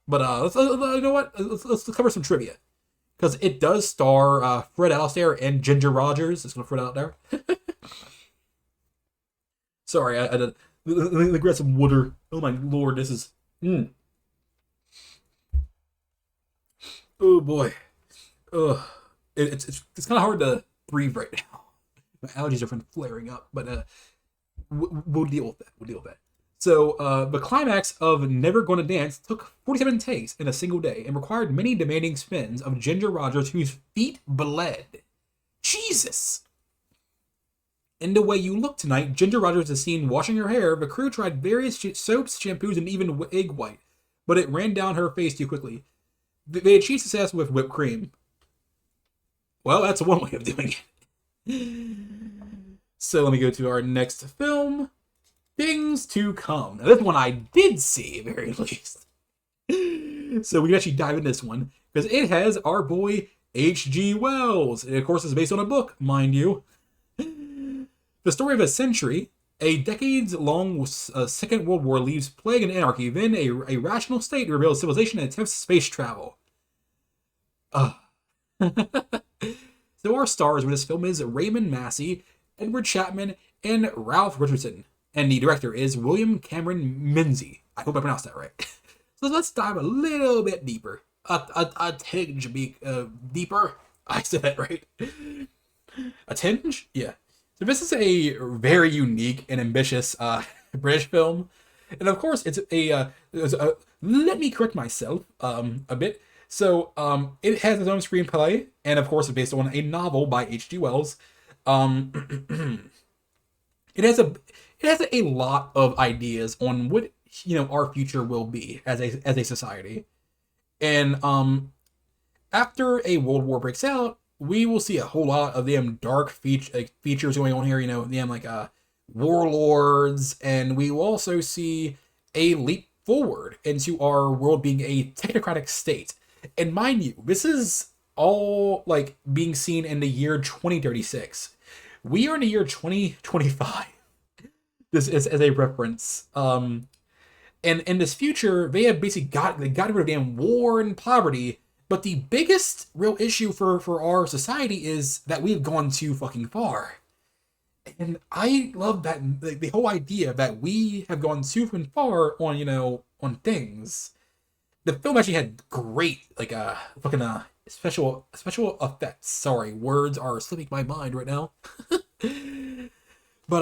But you know what? Let's cover some trivia because it does star Fred Astaire and Ginger Rogers. Just gonna throw it out there. Sorry, I let me grab some water. Oh my lord, this is. Oh boy. Ugh. It's kind of hard to breathe right now. My allergies are flaring up, but we'll deal with that. We'll deal with that. So the climax of Never Gonna Dance took 47 takes in a single day and required many demanding spins of Ginger Rogers, whose feet bled. Jesus! In The Way You Look Tonight, Ginger Rogers is seen washing her hair. The crew tried various soaps, shampoos, and even egg white, but it ran down her face too quickly. They achieved success with whipped cream. Well, that's one way of doing it. So let me go to our next film, Things to Come. Now, this one I did see, at the very least. So we can actually dive into this one, because it has our boy H.G. Wells. And of course, it's based on a book, mind you. The story of a century, a decades-long Second World War leaves plague and anarchy, then a rational state reveals civilization and attempts space travel. So our stars with this film is Raymond Massey, Edward Chapman, and Ralph Richardson. And the director is William Cameron Menzies. I hope I pronounced that right. So let's dive a little bit deeper. A tinge deeper. I said that right. A tinge? Yeah. So this is a very unique and ambitious British film. And of course, it's a let me correct myself a bit. So it has its own screenplay, and of course, it's based on a novel by H.G. Wells. It has a lot of ideas on what our future will be as a society. And after a world war breaks out, we will see a whole lot of them dark features going on here. Them like warlords, and we will also see a leap forward into our world being a technocratic state. And mind you, this is all like being seen in the year 2036. We are in the year 2025. This is as a reference. And in this future, they have basically got rid of damn war and poverty. But the biggest real issue for our society is that we've gone too fucking far. And I love that the whole idea that we have gone too far on things. The film actually had great fucking special effects. Sorry, words are slipping my mind right now. But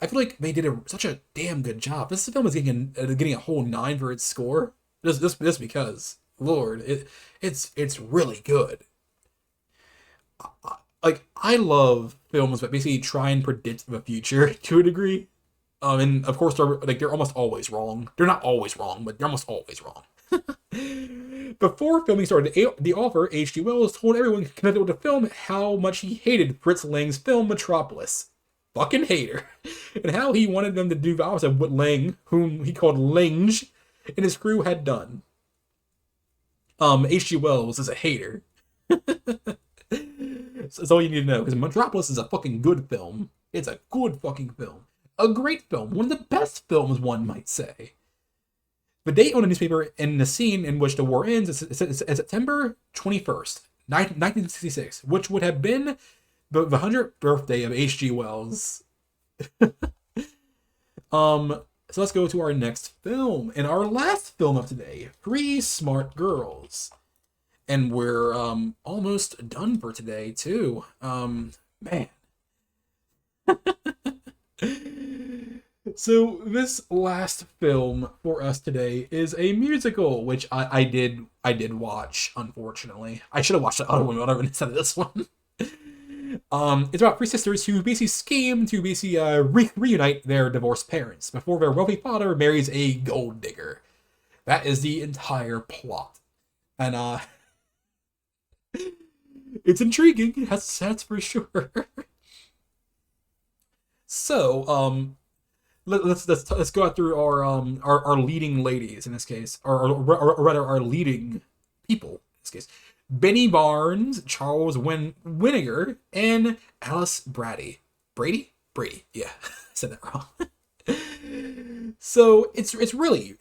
I feel like they did such a damn good job. This film is getting a whole 9 for its score. Just because, Lord, it's really good. I love films that basically try and predict the future to a degree. And of course they're almost always wrong. They're not always wrong, but they're almost always wrong. Before filming started, the author, H.G. Wells, told everyone connected with the film how much he hated Fritz Lang's film Metropolis. Fucking hater. And how he wanted them to do the opposite of what Lang, whom he called Lange, and his crew had done. H.G. Wells is a hater. That's all you need to know, because Metropolis is a fucking good film. It's a good fucking film. A great film. One of the best films, one might say. The date on the newspaper and the scene in which the war ends is September 21st, 1966, which would have been the 100th birthday of H.G. Wells. So let's go to our next film. And our last film of today, Three Smart Girls. And we're almost done for today, too. Man. So this last film for us today is a musical, which I did watch, unfortunately. I should have watched the other one instead of this one. It's about three sisters who basically scheme to reunite their divorced parents before their wealthy father marries a gold digger. That is the entire plot. And it's intriguing, that's for sure. So, let's go out through our leading ladies in this case, or rather our leading people in this case. Benny Barnes, Charles Winiger, and Alice Brady, yeah, I said that wrong. So it's really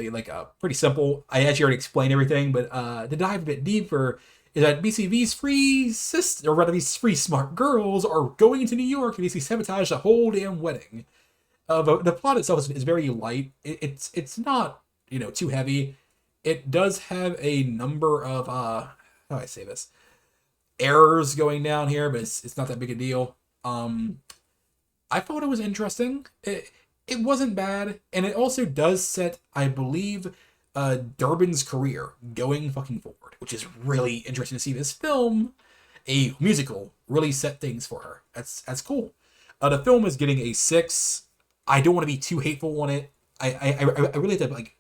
like pretty simple. I actually already explained everything, but to dive a bit deeper, is that BCV's free sister, or rather these free smart girls, are going into New York to basically sabotage the whole damn wedding. The plot itself is very light. It's not too heavy. It does have a number of how do I say this, errors going down here, but it's not that big a deal. I thought it was interesting. It wasn't bad, and it also does set, I believe, Durbin's career going fucking forward, which is really interesting to see this film, a musical, really set things for her. That's cool. The film is getting a 6. I don't want to be too hateful on it. I really have to like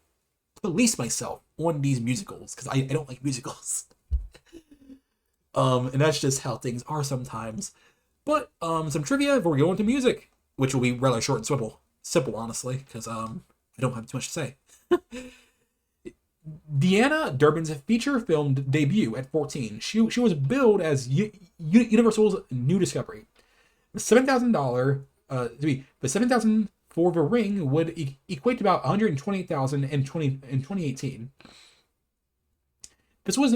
police myself on these musicals because I don't like musicals. And that's just how things are sometimes. But some trivia before we go into music, which will be rather short and simple honestly, because I don't have too much to say. Deanna Durbin's feature film debut at 14. She was billed as Universal's new discovery. The $7,000 for the ring would equate to about $128,000 in 2018. This was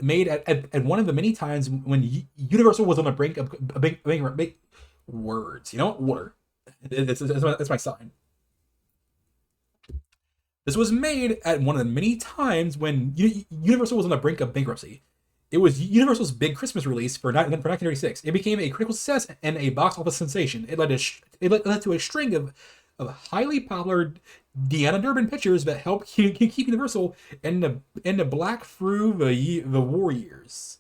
made at one of the many times when Universal was on the brink of a big words. Water. That's my sign. This was made at one of the many times when Universal was on the brink of bankruptcy. It was Universal's big Christmas release for 1936. It became a critical success and a box office sensation. It led to a string of highly popular Deanna Durbin pictures that helped keep Universal in the black through the war years.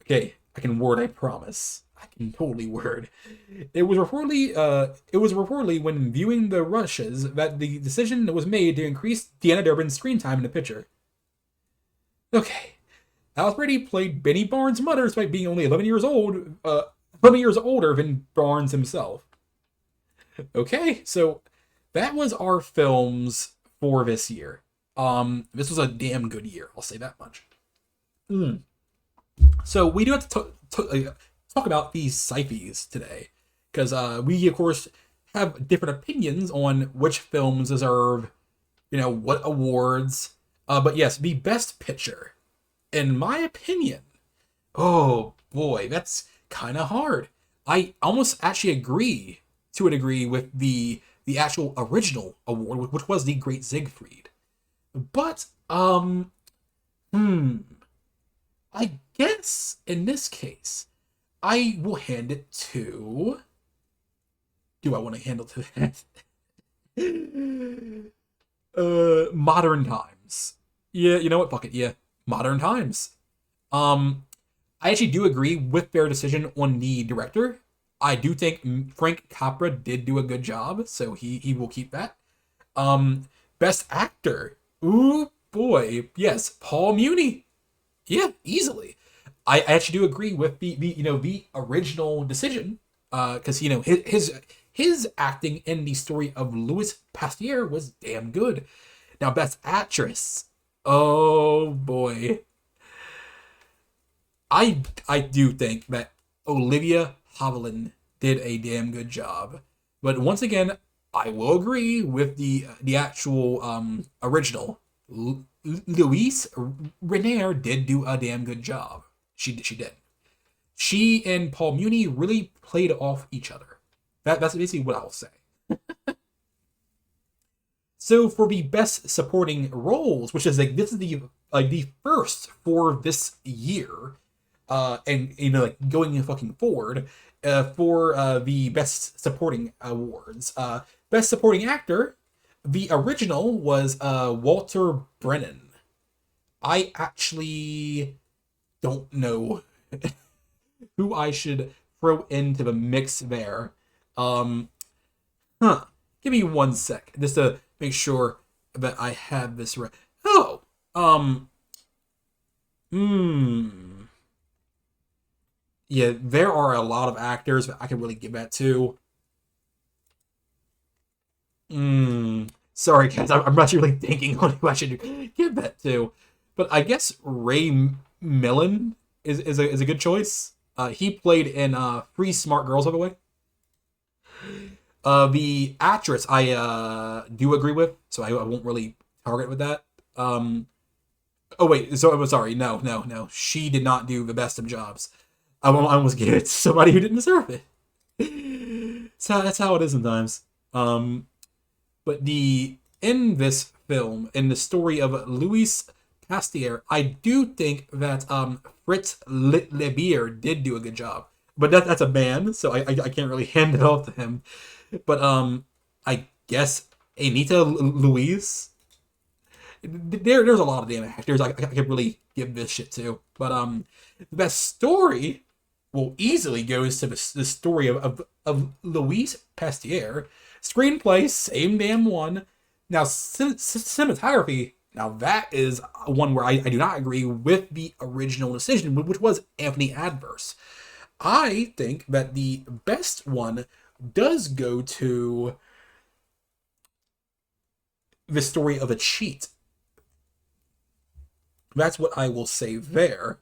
Okay, I can word, I promise. I can totally word. It was reportedly when viewing the rushes that the decision was made to increase Deanna Durbin's screen time in the picture. Okay. Alice Brady played Benny Barnes' mother despite being only 11 years older than Barnes himself. Okay, so that was our films for this year. This was a damn good year, I'll say that much. So we do have to talk about these sci-fis today, because we of course have different opinions on which films deserve, what awards. But yes, the best picture, in my opinion, oh boy, that's kind of hard. I almost actually agree to a degree with the actual original award, which was The Great Siegfried. But I guess in this case, I will hand it to. Do I want to hand it to that? Modern Times. Yeah, you know what? Fuck it. Yeah, Modern Times. I actually do agree with their decision on the director. I do think Frank Capra did do a good job, so he will keep that. Best actor. Ooh boy, yes, Paul Muni. Yeah, easily. I actually do agree with the original decision, because his acting in the story of Louis Pasteur was damn good. Now, best actress. Oh boy. I do think that Olivia Havilland did a damn good job. But once again, I will agree with the actual original. Louise Renner did do a damn good job. She did. She and Paul Muni really played off each other. That's basically what I'll say. So for the best supporting roles, which is this is the first for this year, and going fucking forward, for the best supporting awards. Best supporting actor, the original was Walter Brennan. I actually don't know who I should throw into the mix there. Give me 1 sec just to make sure that I have this right. Oh, hmm. Yeah, there are a lot of actors that I can really give that to. Sorry, guys, I'm not really thinking on who I should give that to, but I guess Millen is a good choice. He played in Three Smart Girls, by the way. The actress I do agree with, so I won't really target with that. Oh wait, so I'm sorry. No. She did not do the best of jobs. I almost gave it to somebody who didn't deserve it. So that's how it is sometimes. But in this film, in the story of Louis Pasteur, I do think that Fritz Lebier did do a good job. But that's a man, so I can't really hand it off to him. But I guess Anita Louise. There's a lot of damn actors I could really give this shit to. But the best story will easily goes to the story of Louise Pasteur. Screenplay, same damn one. Now, cinematography, now that is one where I do not agree with the original decision, which was Anthony Adverse. I think that the best one does go to the story of a cheat. That's what I will say there.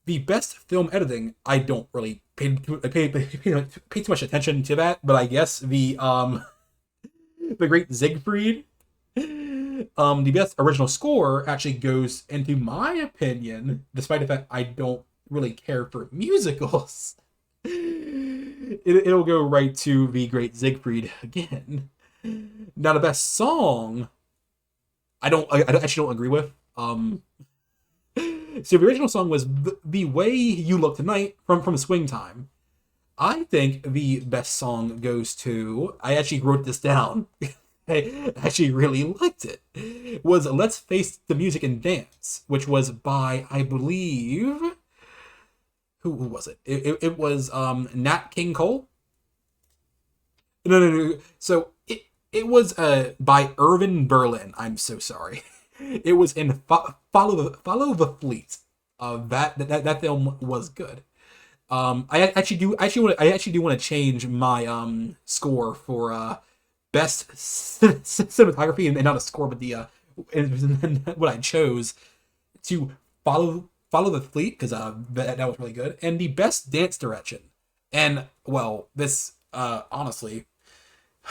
The best film editing, I don't really pay too much attention to that, but I guess the great Siegfried, the best original score actually goes, into my opinion, despite the fact I don't really care for musicals, it'll go right to the great Siegfried again. Now the best song, I actually don't agree with. So the original song was "The Way You Look Tonight" from Swing Time. I think the best song goes to. I actually wrote this down. I actually really liked it. Was "Let's Face the Music and Dance," which was by, I believe, who was it? It was Nat King Cole. No. So it was by Irvin Berlin. I'm so sorry. It was in Follow the Fleet. That film was good. I actually do want to change my score for best cinematography, and not a score, but the what I chose to follow the Fleet, because that was really good, and the best dance direction. And well, this honestly,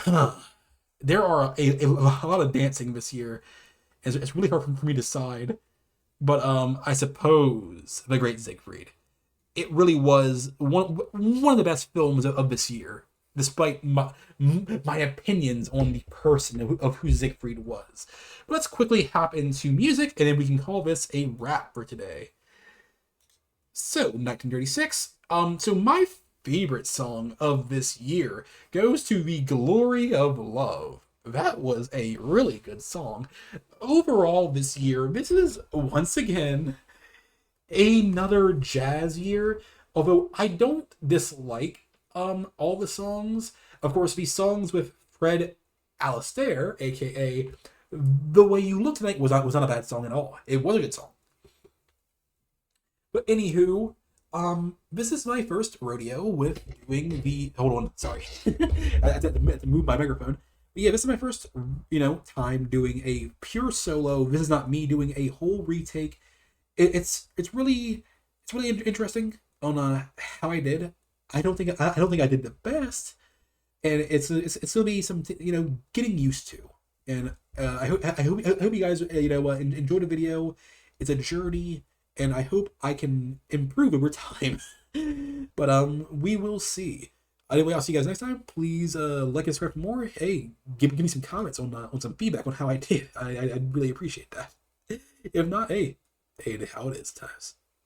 there are a lot of dancing this year. It's really hard for me to decide, but I suppose The Great Siegfried. It really was one of the best films of this year, despite my opinions on the person of who Siegfried was. But let's quickly hop into music, and then we can call this a wrap for today. So, 1936. So my favorite song of this year goes to "The Glory of Love." That was a really good song. Overall, this year, this is once again another jazz year. Although I don't dislike all the songs. Of course, the songs with Fred Astaire, aka "The Way You Look Tonight," was not a bad song at all. It was a good song. But anywho, this is my first rodeo with doing the. Hold on, sorry, I had to move my microphone. But yeah, this is my first, time doing a pure solo. This is not me doing a whole retake. It's really interesting on how I did. I don't think I did the best, and it's gonna be some getting used to. And I hope you guys enjoyed the video. It's a journey, and I hope I can improve over time. But we will see. Anyway, I'll see you guys next time. Please like and subscribe for more. Hey, give me some comments on some feedback on how I did. I'd really appreciate that. If not, hey, how it is times.